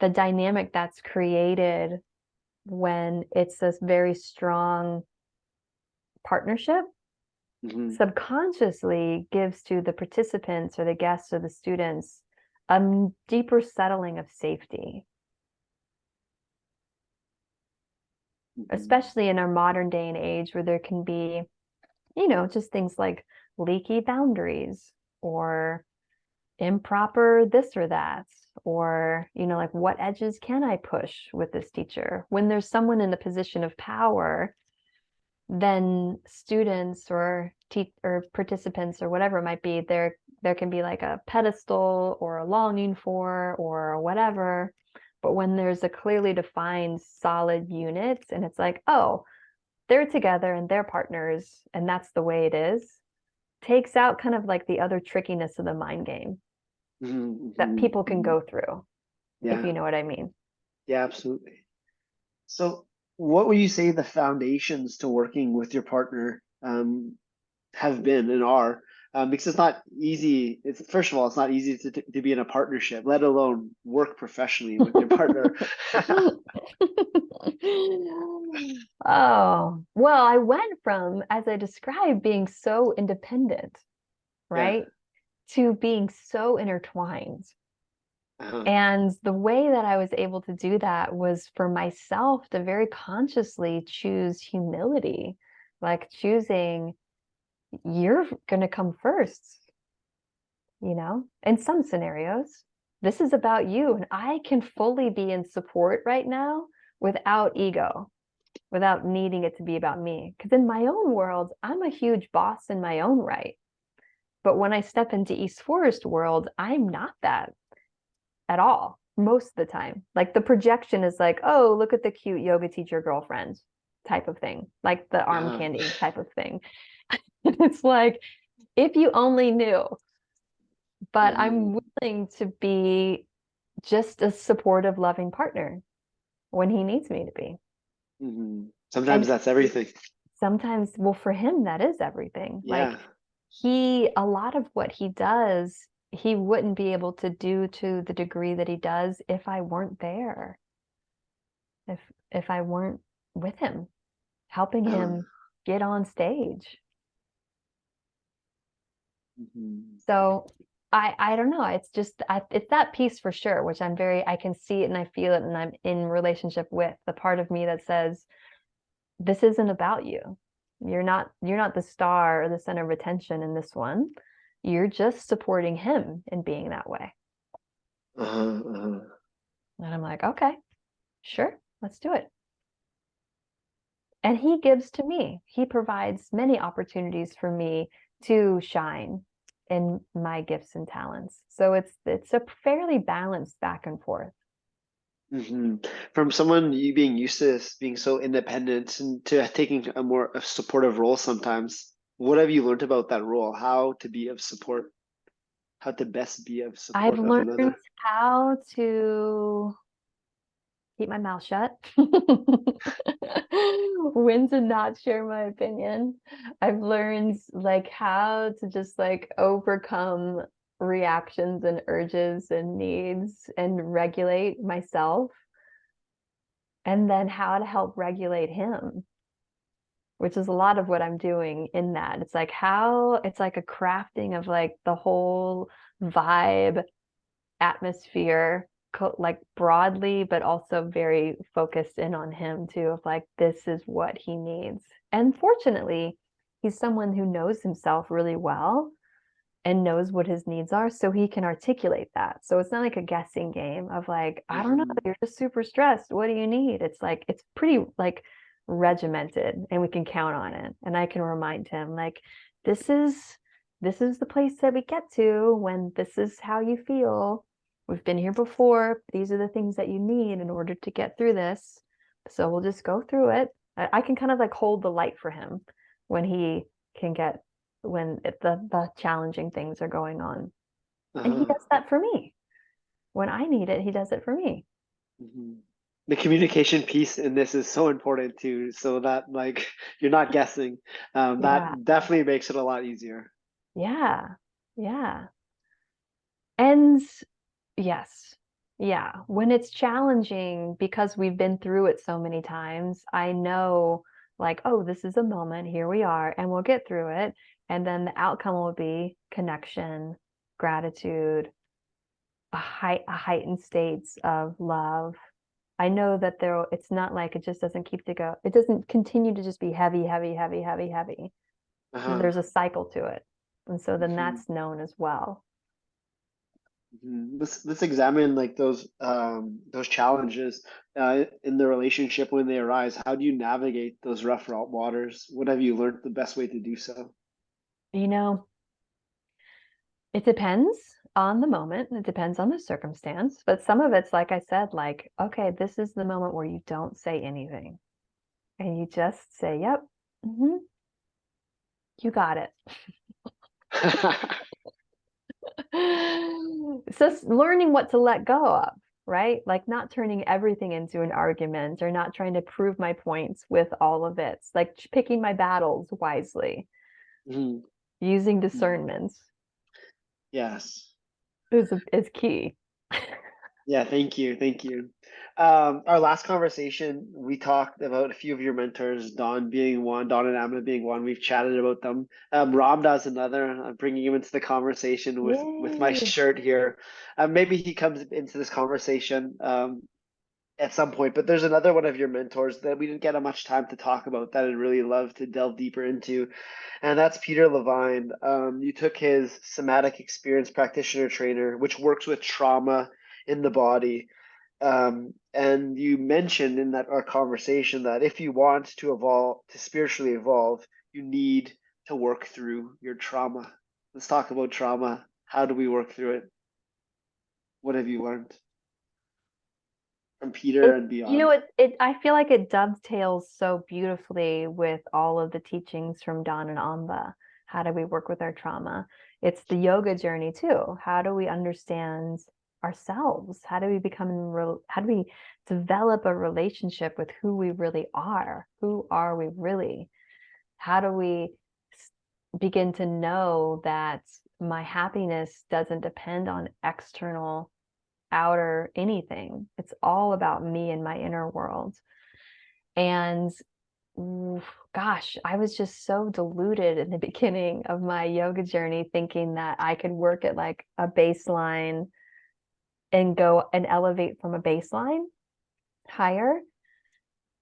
Speaker 2: the dynamic that's created when it's this very strong partnership subconsciously gives to the participants or the guests or the students a deeper settling of safety. Especially in our modern day and age where there can be, just things like leaky boundaries or improper this or that, or, like what edges can I push with this teacher? When there's someone in a position of power, then students or participants or whatever it might be, there can be like a pedestal or a longing for or whatever. But when there's a clearly defined solid unit and it's like, oh, they're together and they're partners and that's the way it is, takes out kind of like the other trickiness of the mind game that people can go through, if you know what I mean.
Speaker 1: Yeah, absolutely. So what would you say the foundations to working with your partner have been and are? Because it's not easy. First of all, it's not easy to be in a partnership, let alone work professionally with your partner.
Speaker 2: Oh, well, I went from, as I described, being so independent, right, to being so intertwined. And the way that I was able to do that was for myself to very consciously choose humility, like choosing, you're going to come first, in some scenarios. This is about you, and I can fully be in support right now without ego, without needing it to be about me. Because in my own world, I'm a huge boss in my own right. But when I step into East Forest world, I'm not that at all, most of the time. Like the projection is like, oh, look at the cute yoga teacher girlfriend type of thing, like the arm candy type of thing. It's like, if you only knew. But I'm willing to be just a supportive, loving partner when he needs me to be.
Speaker 1: Sometimes that's everything.
Speaker 2: Sometimes, well, for him, that is everything.
Speaker 1: Yeah.
Speaker 2: Like a lot of what he does, he wouldn't be able to do to the degree that he does if I weren't there. If I weren't with him, helping him get on stage. So I don't know. It's just, it's that piece for sure, which I can see it and I feel it and I'm in relationship with the part of me that says, this isn't about you. You're not the star or the center of attention in this one. You're just supporting him in being that way. And I'm like, okay, sure, let's do it. And he gives to me. He provides many opportunities for me to shine in my gifts and talents. So it's a fairly balanced back and forth.
Speaker 1: From someone you being used to being so independent and to taking a more supportive role sometimes, what have you learned about that role? How to be of support? How to best be of support
Speaker 2: I've
Speaker 1: of
Speaker 2: learned
Speaker 1: another?
Speaker 2: how to keep my mouth shut. When to not share my opinion. I've learned like how to just like overcome reactions and urges and needs and regulate myself. And then how to help regulate him, which is a lot of what I'm doing in that. It's like a crafting of like the whole vibe, atmosphere, like broadly, but also very focused in on him too, of like, this is what he needs. And fortunately, he's someone who knows himself really well and knows what his needs are, so he can articulate that. So it's not like a guessing game of like, I don't know, you're just super stressed. What do you need? It's like, it's pretty like regimented and we can count on it. And I can remind him like, this is the place that we get to when this is how you feel. We've been here before. These are the things that you need in order to get through this. So we'll just go through it. I can kind of like hold the light for him when he can get, when the challenging things are going on. And he does that for me. When I need it, he does it for me.
Speaker 1: The communication piece in this is so important too, so that like you're not guessing.
Speaker 2: Yeah.
Speaker 1: That definitely makes it a lot easier.
Speaker 2: Yeah. Yeah. And yes. Yeah. When it's challenging, because we've been through it so many times, I know like, oh, this is a moment, here we are, and we'll get through it. And then the outcome will be connection, gratitude, a heightened states of love. I know that it's not like it just doesn't keep to go. It doesn't continue to just be heavy, heavy, heavy, heavy, heavy.
Speaker 1: Uh-huh.
Speaker 2: There's a cycle to it. And so then
Speaker 1: Mhm.
Speaker 2: that's known as well.
Speaker 1: Mhm. Let's examine like those challenges in the relationship when they arise. How do you navigate those rough waters? What have you learned the best way to do so?
Speaker 2: You know, it depends on the moment, it depends on the circumstance, but some of it's like I said, like, okay, this is the moment where you don't say anything and you just say, yep, mm-hmm, you got it. So learning what to let go of, right? Like not turning everything into an argument or not trying to prove my points with all of it. It's like picking my battles wisely,
Speaker 1: Mhm.
Speaker 2: using
Speaker 1: Mhm.
Speaker 2: discernment
Speaker 1: Yes.
Speaker 2: is key.
Speaker 1: Yeah, thank you. Thank you. Our last conversation, we talked about a few of your mentors, Don being one, Don and Amma being one. We've chatted about them. Ramda's another. I'm bringing him into the conversation with my
Speaker 2: Yay.
Speaker 1: shirt here. Maybe he comes into this conversation at some point, but there's another one of your mentors that we didn't get much time to talk about that I'd really love to delve deeper into, and that's Peter Levine. You took his somatic experience practitioner trainer, which works with trauma in the body. And you mentioned in that our conversation that if you want to evolve, to spiritually evolve, you need to work through your trauma. Let's talk about trauma. How do we work through it? What have you learned from Peter and beyond?
Speaker 2: I feel like it dovetails so beautifully with all of the teachings from Don and Amba. How do we work with our trauma? It's the yoga journey too. How do we understand ourselves? How do we develop a relationship with who we really are? Who are we really? How do we begin to know that my happiness doesn't depend on external outer anything. It's all about me and my inner world. And gosh, I was just so deluded in the beginning of my yoga journey, thinking that I could work at like a baseline and go and elevate from a baseline higher.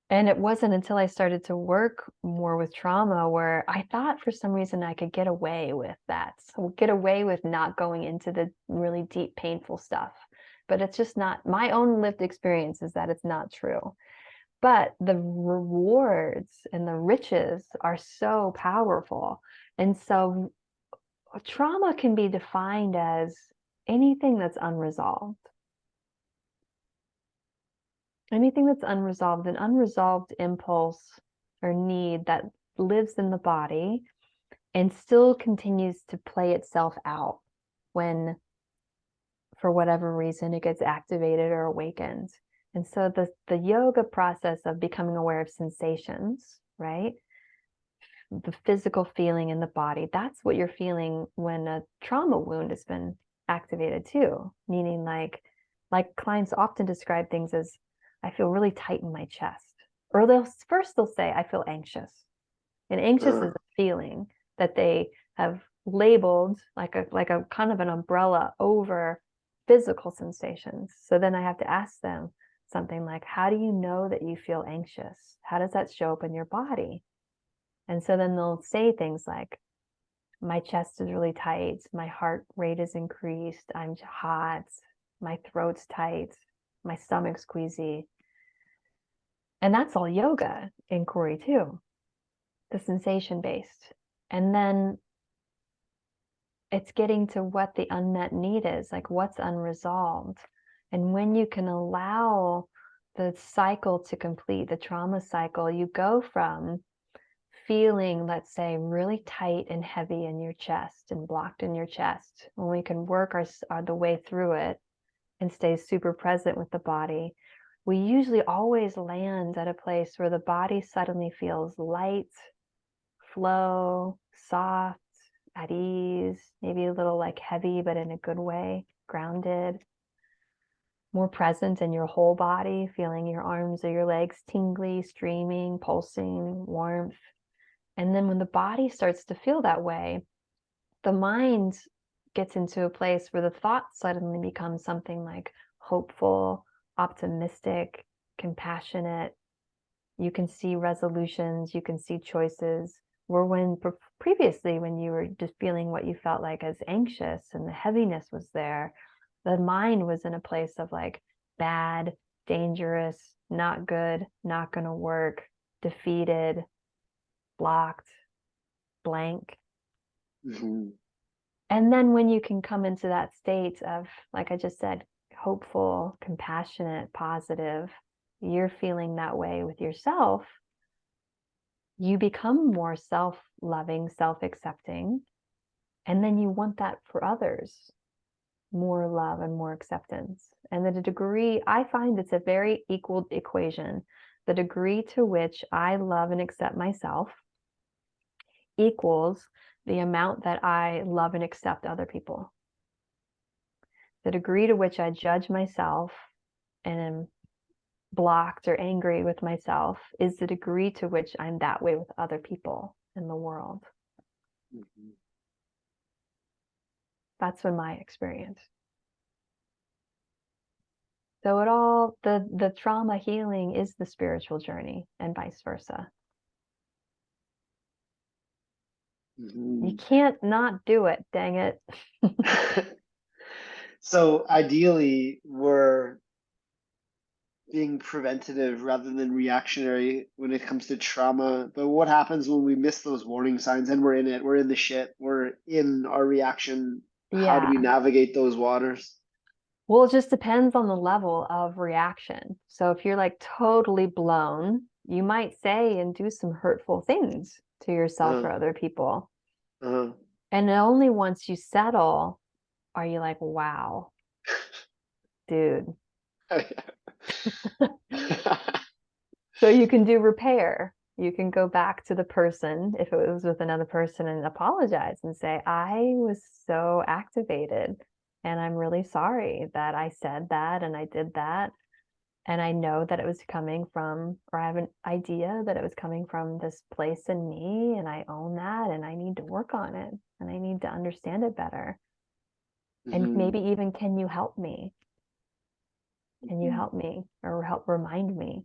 Speaker 2: And it wasn't until I started to work more with trauma where I thought for some reason I could get away with that. So get away with not going into the really deep, painful stuff. But it's just not my own lived experience is that it's not true. But the rewards and the riches are so powerful. And so trauma can be defined as anything that's unresolved. Anything that's unresolved, an unresolved impulse or need that lives in the body and still continues to play itself out when, for whatever reason, it gets activated or awakened. And so the yoga process of becoming aware of sensations, right? The physical feeling in the body, that's what you're feeling when a trauma wound has been activated too. Meaning like clients often describe things as I feel really tight in my chest. Or they'll say, I feel anxious. And anxious is
Speaker 1: Uh,
Speaker 2: a feeling that they have labeled like a kind of an umbrella over physical sensations. So then I have to ask them something like, how do you know that you feel anxious? How does that show up in your body? And so then they'll say things like, my chest is really tight, my heart rate is increased, I'm hot, my throat's tight, my stomach's squeezy. And that's all yoga inquiry too, the sensation based. And then it's getting to what the unmet need is, like what's unresolved. And when you can allow the cycle to complete, the trauma cycle, you go from feeling, let's say, really tight and heavy in your chest and blocked in your chest. When we can work the way through it and stay super present with the body, we usually always land at a place where the body suddenly feels light, flow, soft, at ease, maybe a little like heavy, but in a good way, grounded, more present in your whole body, feeling your arms or your legs tingly, streaming, pulsing, warmth. And then when the body starts to feel that way, the mind gets into a place where the thoughts suddenly become something like hopeful, optimistic, compassionate. You can see resolutions, you can see choices. Where when previously, when you were just feeling what you felt like as anxious and the heaviness was there, the mind was in a place of like bad, dangerous, not good, not going to work, defeated, blocked, blank.
Speaker 1: Mm-hmm.
Speaker 2: And then when you can come into that state of, like I just said, hopeful, compassionate, positive, you're feeling that way with yourself, you become more self-loving, self-accepting, and then you want that for others, more love and more acceptance. And at a degree, I find it's a very equal equation. The degree to which I love and accept myself equals the amount that I love and accept other people. The degree to which I judge myself and am blocked or angry with myself is the degree to which I'm that way with other people in the world.
Speaker 1: Mm-hmm.
Speaker 2: That's been my experience. So it all, the trauma healing is the spiritual journey and vice versa.
Speaker 1: Mm-hmm.
Speaker 2: You can't not do it, dang it.
Speaker 1: So ideally, we're being preventative rather than reactionary when it comes to trauma. But what happens when we miss those warning signs and we're in it? We're in the shit. We're in our reaction. How do
Speaker 2: Yeah.
Speaker 1: we navigate those waters?
Speaker 2: Well, it just depends on the level of reaction. So if you're like totally blown, you might say and do some hurtful things to yourself or
Speaker 1: Uh,
Speaker 2: other people.
Speaker 1: uh.
Speaker 2: And only once you settle are you like, wow, dude. So you can do repair. You can go back to the person, if it was with another person, and apologize and say, I was so activated and I'm really sorry that I said that and I did that. And I know that it was coming from, or I have an idea that it was coming from this place in me, and I own that, and I need to work on it, and I need to understand it better. And
Speaker 1: Mhm,
Speaker 2: maybe even, can you help me? Can you
Speaker 1: mhm,
Speaker 2: help me or help remind me?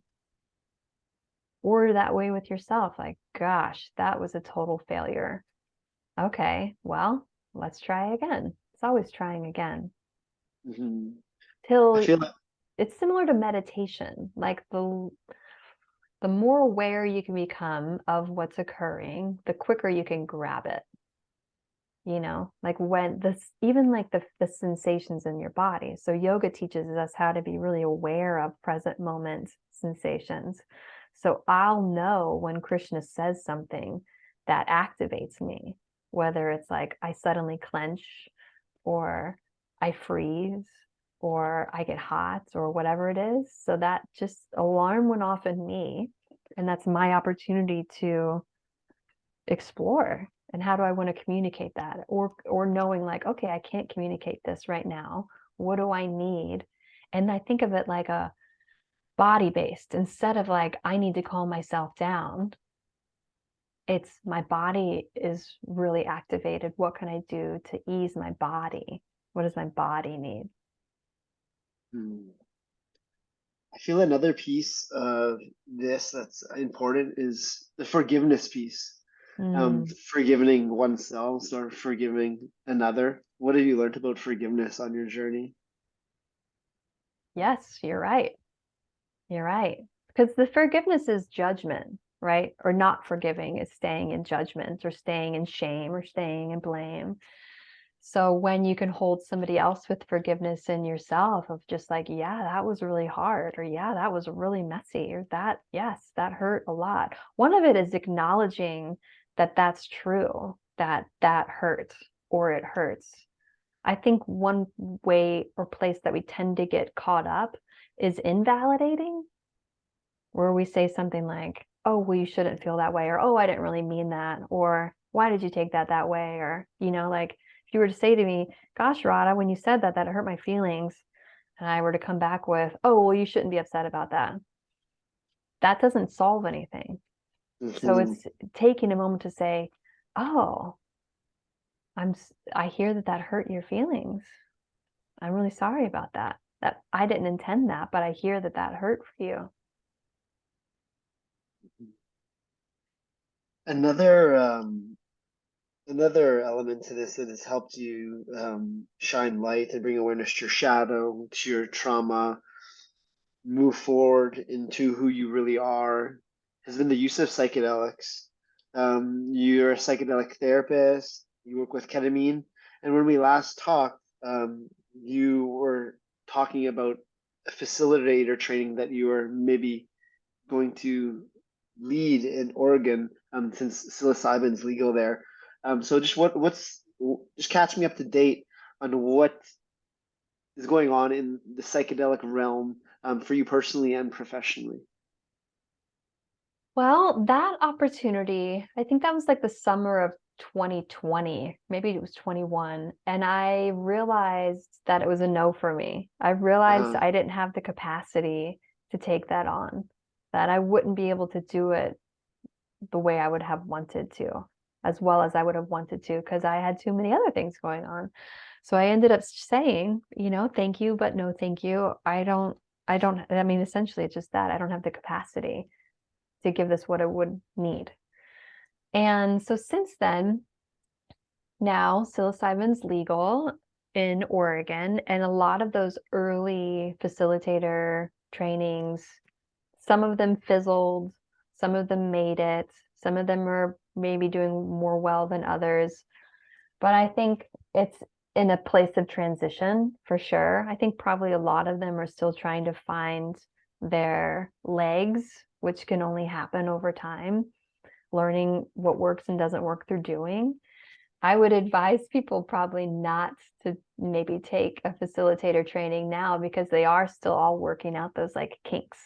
Speaker 2: Or that way with yourself, like, gosh, that was a total failure. Okay, well, let's try again. It's always trying again
Speaker 1: mhm. I
Speaker 2: till
Speaker 1: feel like,
Speaker 2: it's similar to meditation. Like the more aware you can become of what's occurring, the quicker you can grab it. Like when this, even like the sensations in your body. So yoga teaches us how to be really aware of present moment sensations. So I'll know when Krishna says something that activates me, whether it's like I suddenly clench or I freeze or I get hot or whatever it is. So that just alarm went off in me. And that's my opportunity to explore. And how do I want to communicate that? Or knowing like, okay, I can't communicate this right now. What do I need? And I think of it like a body based instead of like, I need to calm myself down. It's my body is really activated. What can I do to ease my body? What does my body need?
Speaker 1: mm. I feel another piece of this that's important is the forgiveness piece.
Speaker 2: Mm,
Speaker 1: Forgiving oneself or forgiving another. What have you learned about forgiveness on your journey?
Speaker 2: yes, you're right. You're right. Because the forgiveness is judgment, right? Or not forgiving is staying in judgment or staying in shame or staying in blame. So when you can hold somebody else with forgiveness in yourself of just like, yeah, that was really hard, or yeah, that was really messy, or that, yes, that hurt a lot. One of it is acknowledging that that's true, that that hurt or it hurts. I think one way or place that we tend to get caught up is invalidating, where we say something like, oh, well, you shouldn't feel that way, or oh, I didn't really mean that, or why did you take that way? Or, like if you were to say to me, gosh, Radha, when you said that hurt my feelings, and I were to come back with, oh, well, you shouldn't be upset about that. That doesn't solve anything. So it's taking a moment to say, oh, I hear that hurt your feelings. I'm really sorry about that. That I didn't intend that, but I hear that hurt for you.
Speaker 1: Another element to this that has helped you shine light and bring awareness to your shadow, to your trauma, move forward into who you really are, has been the use of psychedelics. You're a psychedelic therapist, you work with ketamine, and when we last talked, you were talking about a facilitator training that you are maybe going to lead in Oregon, since psilocybin's legal there. So just catch me up to date on what is going on in the psychedelic realm, for you personally and professionally.
Speaker 2: Well, that opportunity, I think that was like the summer of 2020, maybe it was 21. And I realized that it was a no for me. I realized
Speaker 1: Uh-huh.
Speaker 2: I didn't have the capacity to take that on, that I wouldn't be able to do it the way I would have wanted to, as well as I would have wanted to, because I had too many other things going on. So I ended up saying, thank you, but no, thank you. I mean, essentially it's just that I don't have the capacity to give this what I would need. And so since then, now psilocybin's legal in Oregon, and a lot of those early facilitator trainings, some of them fizzled, some of them made it, some of them are maybe doing more well than others. But I think it's in a place of transition for sure. I think probably a lot of them are still trying to find their legs, which can only happen over time, learning what works and doesn't work through doing. I would advise people probably not to maybe take a facilitator training now, because they are still all working out those like kinks.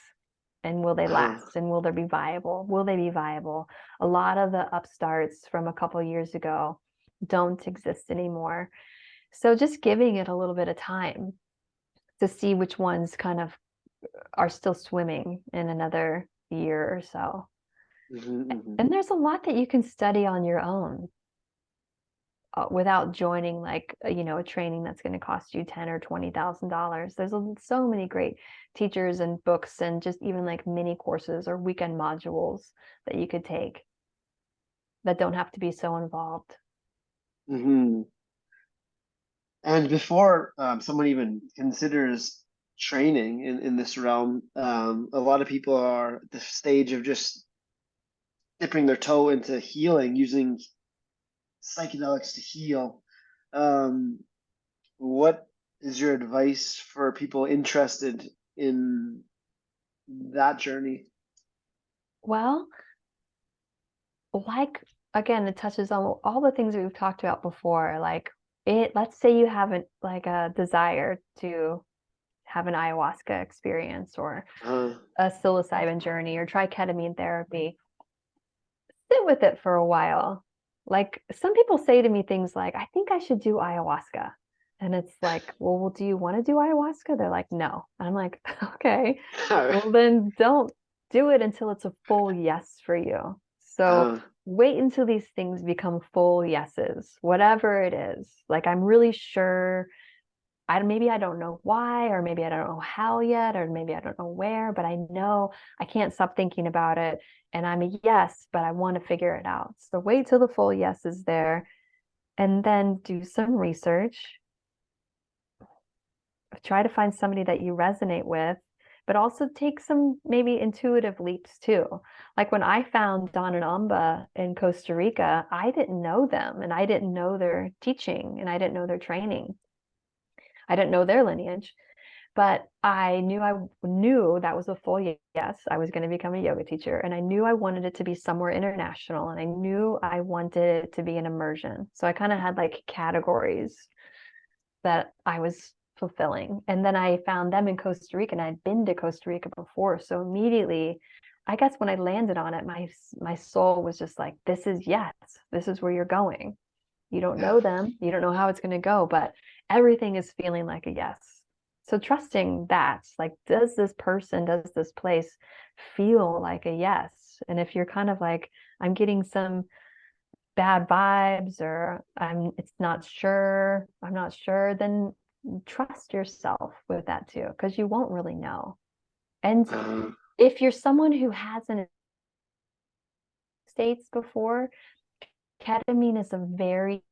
Speaker 2: And will they
Speaker 1: Uh-huh.
Speaker 2: last? And will they be viable? Will they be viable? A lot of the upstarts from a couple of years ago don't exist anymore. So just giving it a little bit of time to see which ones kind of are still swimming in another year or so. And there's a lot that you can study on your own, without joining like a training that's going to cost you $10,000 or $20,000. There's so many great teachers and books, and just even like mini courses or weekend modules that you could take that don't have to be so involved.
Speaker 1: Mm-hmm. And before someone even considers training in this realm, a lot of people are at the stage of just dipping their toe into healing, using psychedelics to heal. Um, what is your advice for people interested in that journey?
Speaker 2: Well, like, again, it touches on all the things that we've talked about before. Like, let's say you have a desire to have an ayahuasca experience, or
Speaker 1: Uh,
Speaker 2: a psilocybin journey, or try ketamine therapy. Sit with it for a while. Like, some people say to me things like, I think I should do ayahuasca. And it's like, well, do you want to do ayahuasca? They're like, no. And I'm like, okay, well, then don't do it until it's a full yes for you. So
Speaker 1: uh,
Speaker 2: wait until these things become full yeses, whatever it is. Like, I'm really sure, maybe I don't know why, or maybe I don't know how yet, or maybe I don't know where, but I know I can't stop thinking about it. And I'm a yes, but I want to figure it out. So wait till the full yes is there, and then do some research. Try to find somebody that you resonate with, but also take some maybe intuitive leaps too. Like when I found Don and Amba in Costa Rica, I didn't know them, and I didn't know their teaching, and I didn't know their training. I didn't know their lineage. But I knew that was a full yes. I was going to become a yoga teacher, and I knew I wanted it to be somewhere international, and I knew I wanted it to be an immersion. So I kind of had like categories that I was fulfilling. And then I found them in Costa Rica, and I'd been to Costa Rica before. So immediately, I guess when I landed on it, my soul was just like, this is yes, this is where you're going. You don't know them, you don't know how it's going to go, but everything is feeling like a yes. So trusting that, like, does this person, does this place feel like a yes? And if you're kind of like, I'm getting some bad vibes, or I'm not sure, then trust yourself with that too, because you won't really know. And if you're someone who hasn't states before, ketamine is a very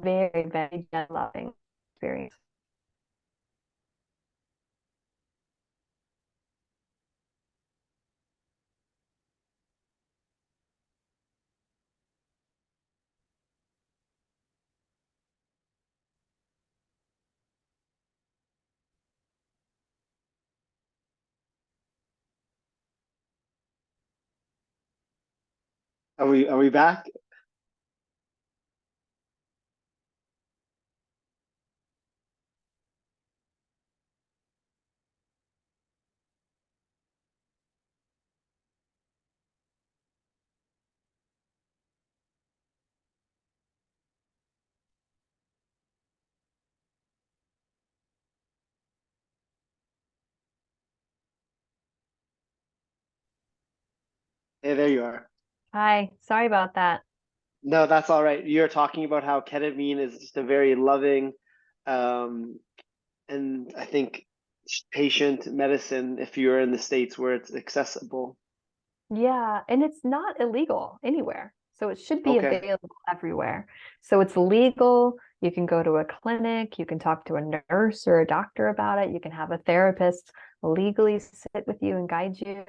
Speaker 2: very, very loving experience.
Speaker 1: Are we back? Hey, there you are.
Speaker 2: Hi, sorry about that.
Speaker 1: No, that's all right. You're talking about how ketamine is just a very loving, um, and I think patient medicine if you're in the States where it's accessible.
Speaker 2: Yeah, and it's not illegal anywhere. So it should be
Speaker 1: Okay.
Speaker 2: available everywhere. So it's legal. You can go to a clinic, you can talk to a nurse or a doctor about it. You can have a therapist legally sit with you and guide you.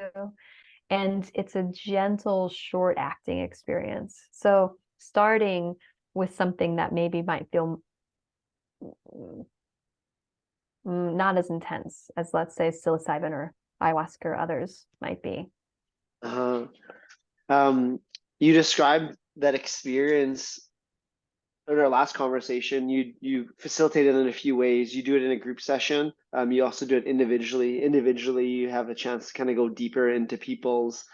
Speaker 2: And it's a gentle, short acting experience. So starting with something that maybe might feel not as intense as, let's say, psilocybin or ayahuasca or others might be.
Speaker 1: Uh, um, you described that experience in our last conversation. You facilitate it in a few ways. You do it in a group session. You also do it individually. Individually, you have a chance to kind of go deeper into people's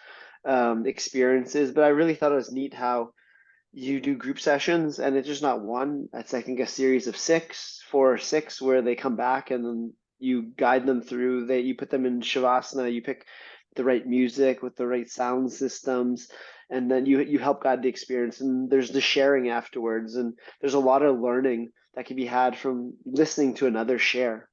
Speaker 1: experiences. But I really thought it was neat how you do group sessions, and it's just not one. It's I think a series of six, 4 or 6, where they come back and then you guide them through. You put them in shavasana. You pick the right music with the right sound systems, and then you help guide the experience. And there's the sharing afterwards, and there's a lot of learning that can be had from listening to another share.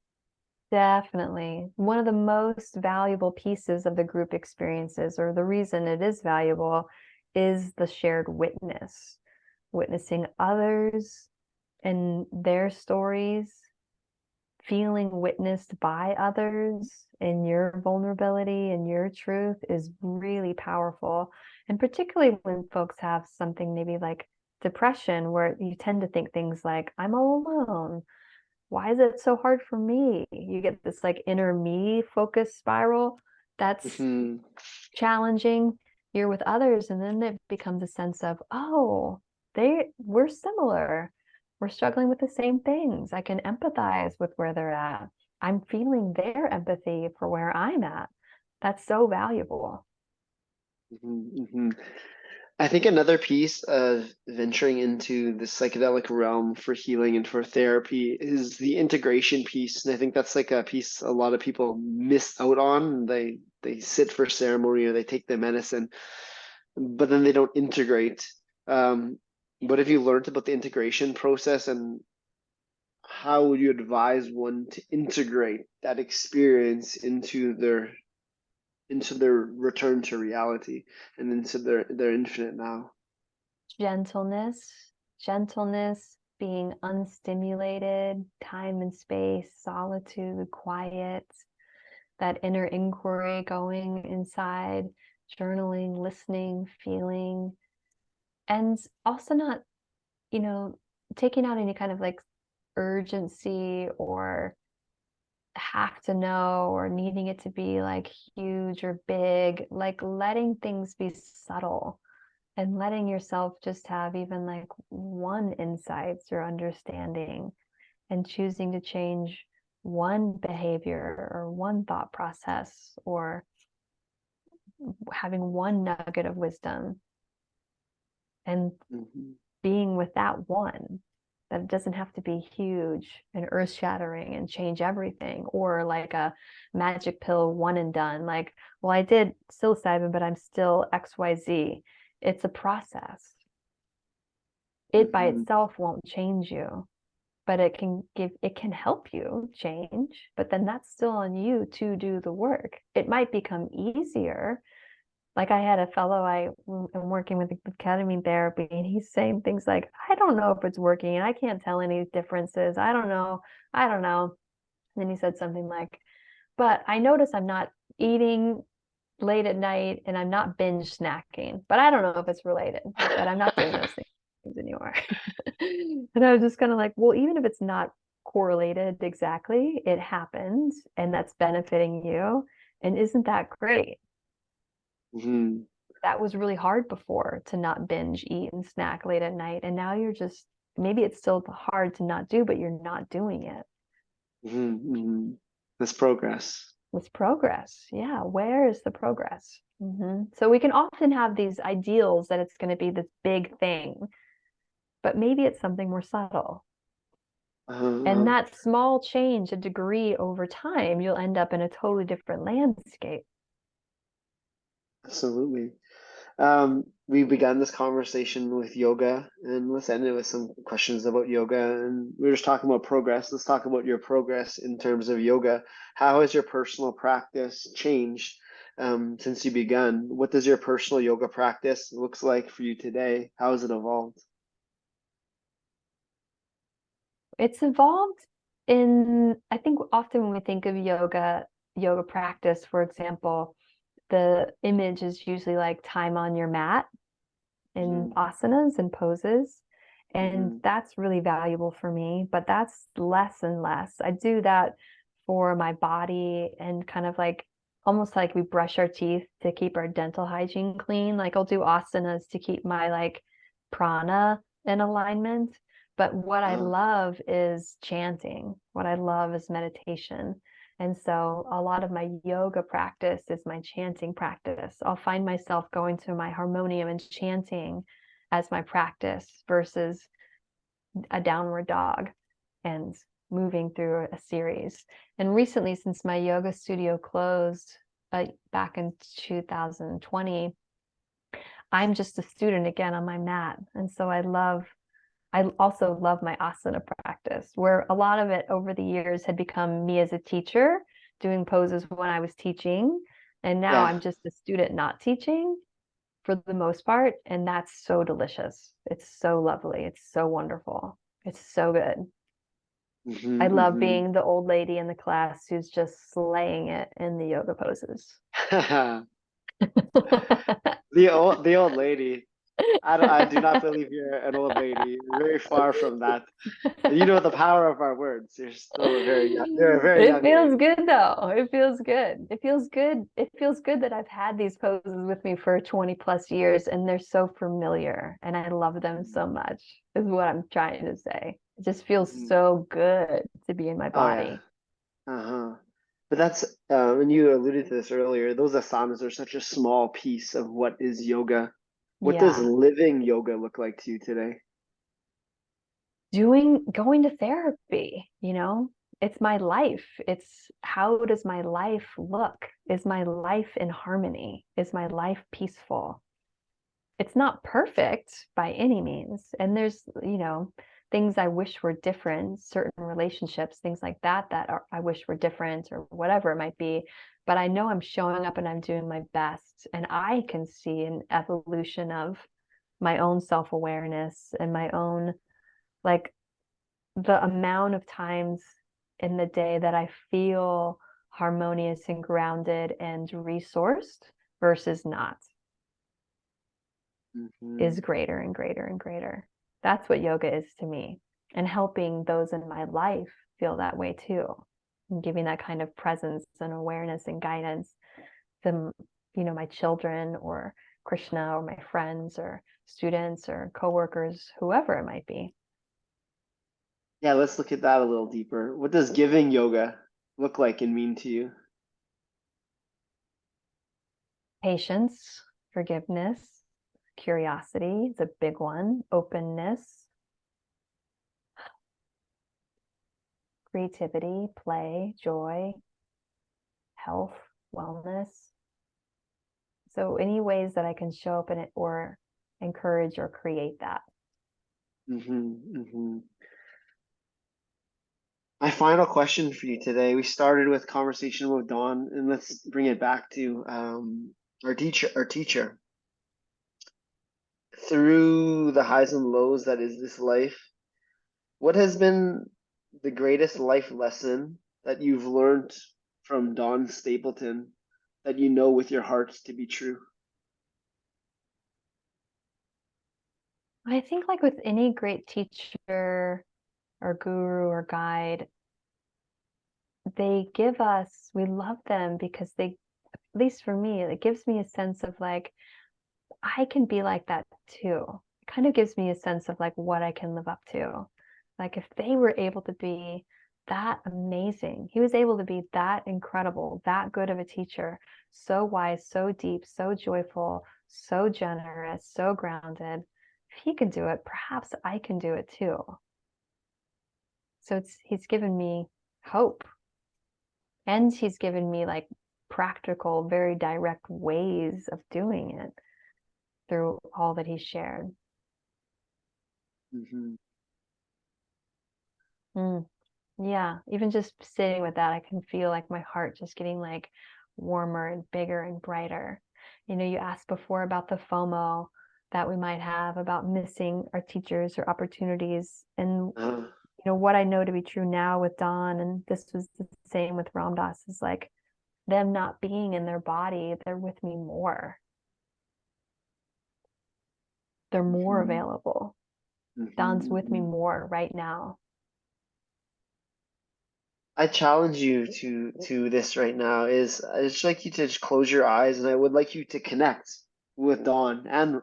Speaker 2: Definitely. One of the most valuable pieces of the group experiences, or the reason it is valuable, is the shared witness, witnessing others and their stories, feeling witnessed by others, and your vulnerability and your truth is really powerful. And particularly when folks have something maybe like depression, where you tend to think things like, I'm all alone. Why is it so hard for me? You get this like inner me focus spiral that's
Speaker 1: Hmm.
Speaker 2: challenging. You're with others, and then it becomes a sense of, oh, we're similar. We're struggling with the same things. I can empathize with where they're at. I'm feeling their empathy for where I'm at. That's so valuable.
Speaker 1: Hmm. I think another piece of venturing into the psychedelic realm for healing and for therapy is the integration piece. And I think that's like a piece a lot of people miss out on. They sit for ceremony or they take the medicine, but then they don't integrate. What have you learned about the integration process, and how would you advise one to integrate that experience into their return to reality and into their infinite now?
Speaker 2: Gentleness, gentleness, being unstimulated, time and space, solitude, quiet, that inner inquiry going inside, journaling, listening, feeling, and also not, taking out any kind of like urgency or have to know or needing it to be like huge or big, like letting things be subtle and letting yourself just have even like one insight or understanding, and choosing to change one behavior or one thought process, or having one nugget of wisdom, and being with that one, that it doesn't have to be huge and earth shattering and change everything, or like a magic pill one and done. Like, well, I did psilocybin, but I'm still XYZ. It's a process. It by itself won't change you, but it can help you change, but then that's still on you to do the work. It might become easier. Like I had a fellow I'm working with ketamine therapy, and he's saying things like, I don't know if it's working, and I can't tell any differences. I don't know. And then he said something like, but I notice I'm not eating late at night and I'm not binge snacking, but I don't know if it's related, but I'm not doing those things anymore. And I was just kind of like, well, even if it's not correlated exactly, it happens and that's benefiting you. And isn't that great? That was really hard before, to not binge eat and snack late at night. And now you're just, maybe it's still hard to not do, but you're not doing it.
Speaker 1: This progress.
Speaker 2: With progress. Yeah. Where is the progress? So we can often have these ideals that it's going to be this big thing, but maybe it's something more subtle. And that small change, a degree over time, you'll end up in a totally different landscape.
Speaker 1: Absolutely. We began this conversation with yoga, and let's end it with some questions about yoga. And we were just talking about progress. Let's talk about your progress in terms of yoga. How has your personal practice changed since you began? What does your personal yoga practice looks like for you today? How has it evolved?
Speaker 2: It's evolved in, I think often when we think of yoga practice, for example, the image is usually like time on your mat in asanas and poses. And that's really valuable for me, but that's less and less. I do that for my body, and kind of like almost like we brush our teeth to keep our dental hygiene clean. Like I'll do asanas to keep my like prana in alignment. But what I love is chanting. What I love is meditation. And so a lot of my yoga practice is my chanting practice. I'll find myself going to my harmonium and chanting as my practice versus a downward dog and moving through a series. And recently, since my yoga studio closed back in 2020, I'm just a student again on my mat. And so I also love my asana practice, where a lot of it over the years had become me as a teacher doing poses when I was teaching. And now I'm just a student not teaching for the most part. And that's so delicious. It's so lovely. It's so wonderful. It's so good. I love being the old lady in the class who's just slaying it in the yoga poses.
Speaker 1: The old lady. I do not believe you're an old lady. You're very far from that. You know the power of our words. You're still a very young. You're a very young
Speaker 2: It feels
Speaker 1: lady.
Speaker 2: good though. It feels good. It feels good. It feels good that I've had these poses with me for 20 plus years, and they're so familiar and I love them so much, is what I'm trying to say. It just feels so good to be in my
Speaker 1: Oh yeah.
Speaker 2: body.
Speaker 1: But that's and you alluded to this earlier. Those asanas are such a small piece of what is yoga. What does
Speaker 2: Yeah.
Speaker 1: living yoga look like to you today?
Speaker 2: Going to therapy, it's my life. It's, how does my life look? Is my life in harmony? Is my life peaceful? It's not perfect by any means. And there's, things I wish were different, certain relationships, things like that, I wish were different, or whatever it might be. But I know I'm showing up and I'm doing my best. And I can see an evolution of my own self-awareness and my own, like, the amount of times in the day that I feel harmonious and grounded and resourced versus not is greater and greater and greater. That's what yoga is to me, and helping those in my life feel that way too, and giving that kind of presence and awareness and guidance to, my children or Krishna or my friends or students or coworkers, whoever it might be.
Speaker 1: Yeah, let's look at that a little deeper. What does giving yoga look like and mean to you?
Speaker 2: Patience, forgiveness, curiosity is a big one, openness, creativity, play, joy, health, wellness. So any ways that I can show up in it or encourage or create that.
Speaker 1: My final question for you today. We started with conversation with Don, and let's bring it back to our teacher. Through the highs and lows that is this life, what has been the greatest life lesson that you've learned from Don Stapleton that you know with your heart to be true?
Speaker 2: I think like with any great teacher or guru or guide, they give us, we love them because they, at least for me, it gives me a sense of like, I can be like that too. It kind of gives me a sense of like what I can live up to. Like if they were able to be that amazing, he was able to be that incredible, that good of a teacher, so wise, so deep, so joyful, so generous, so grounded. If he can do it, perhaps I can do it too. So he's given me hope, and he's given me like practical, very direct ways of doing it through all that he shared. Yeah, even just sitting with that, I can feel like my heart just getting like warmer and bigger and brighter. You asked before about the FOMO that we might have about missing our teachers or opportunities. And what I know to be true now with Don, and this was the same with Ramdas, is like them not being in their body, they're with me more. They're more available. Don's with me more right now.
Speaker 1: I challenge you to this right now. I'd just like you to just close your eyes, and I would like you to connect with Don and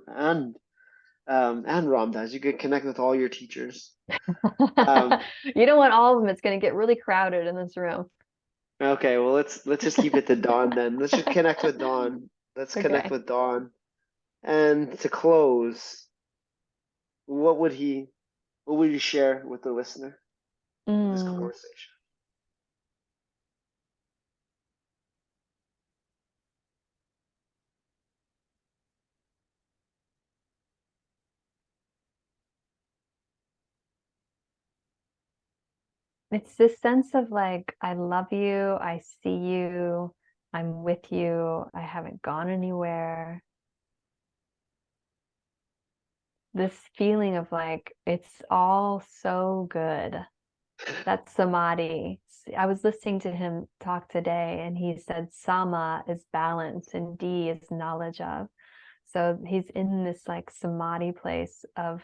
Speaker 1: Ramdas. You could connect with all your teachers.
Speaker 2: You don't want all of them. It's going to get really crowded in this room.
Speaker 1: Okay, well let's just keep it to Don then. Let's just connect with Don. Let's connect with Don. And to close, what would you share with the listener of this conversation?
Speaker 2: It's this sense of like, I love you, I see you, I'm with you, I haven't gone anywhere. This feeling of like, it's all so good. That's samadhi. I was listening to him talk today, and he said sama is balance and D is knowledge of. So he's in this like samadhi place of,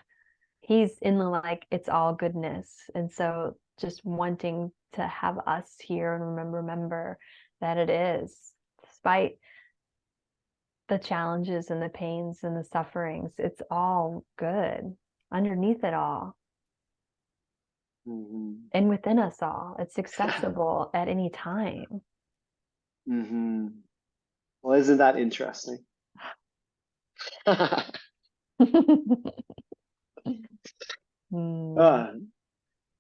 Speaker 2: he's in the like, it's all goodness. And so just wanting to have us here and remember that it is, despite the challenges and the pains and the sufferings, it's all good underneath it all. And within us all, it's accessible at any time.
Speaker 1: Well, isn't that interesting?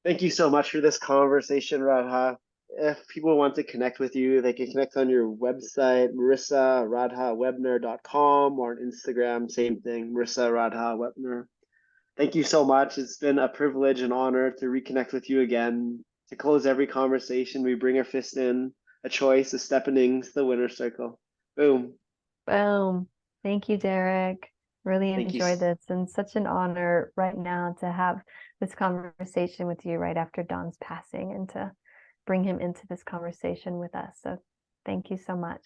Speaker 1: Thank you so much for this conversation, Radha. If people want to connect with you, they can connect on your website, Marisa, radhaweppner.com, or on Instagram, same thing, Marisa, Radha, Weppner. Thank you so much. It's been a privilege and honor to reconnect with you again. To close every conversation, we bring our fist in, a choice, a step into the winner's circle. Boom.
Speaker 2: Boom. Thank you, Derek. Really enjoyed this, and such an honor right now to have this conversation with you right after Don's passing, and to bring him into this conversation with us. So thank you so much.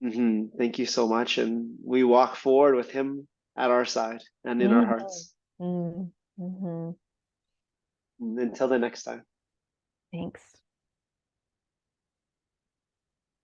Speaker 1: Thank you so much. And we walk forward with him at our side and in our hearts.
Speaker 2: Mm-hmm.
Speaker 1: Until the next time.
Speaker 2: Thanks.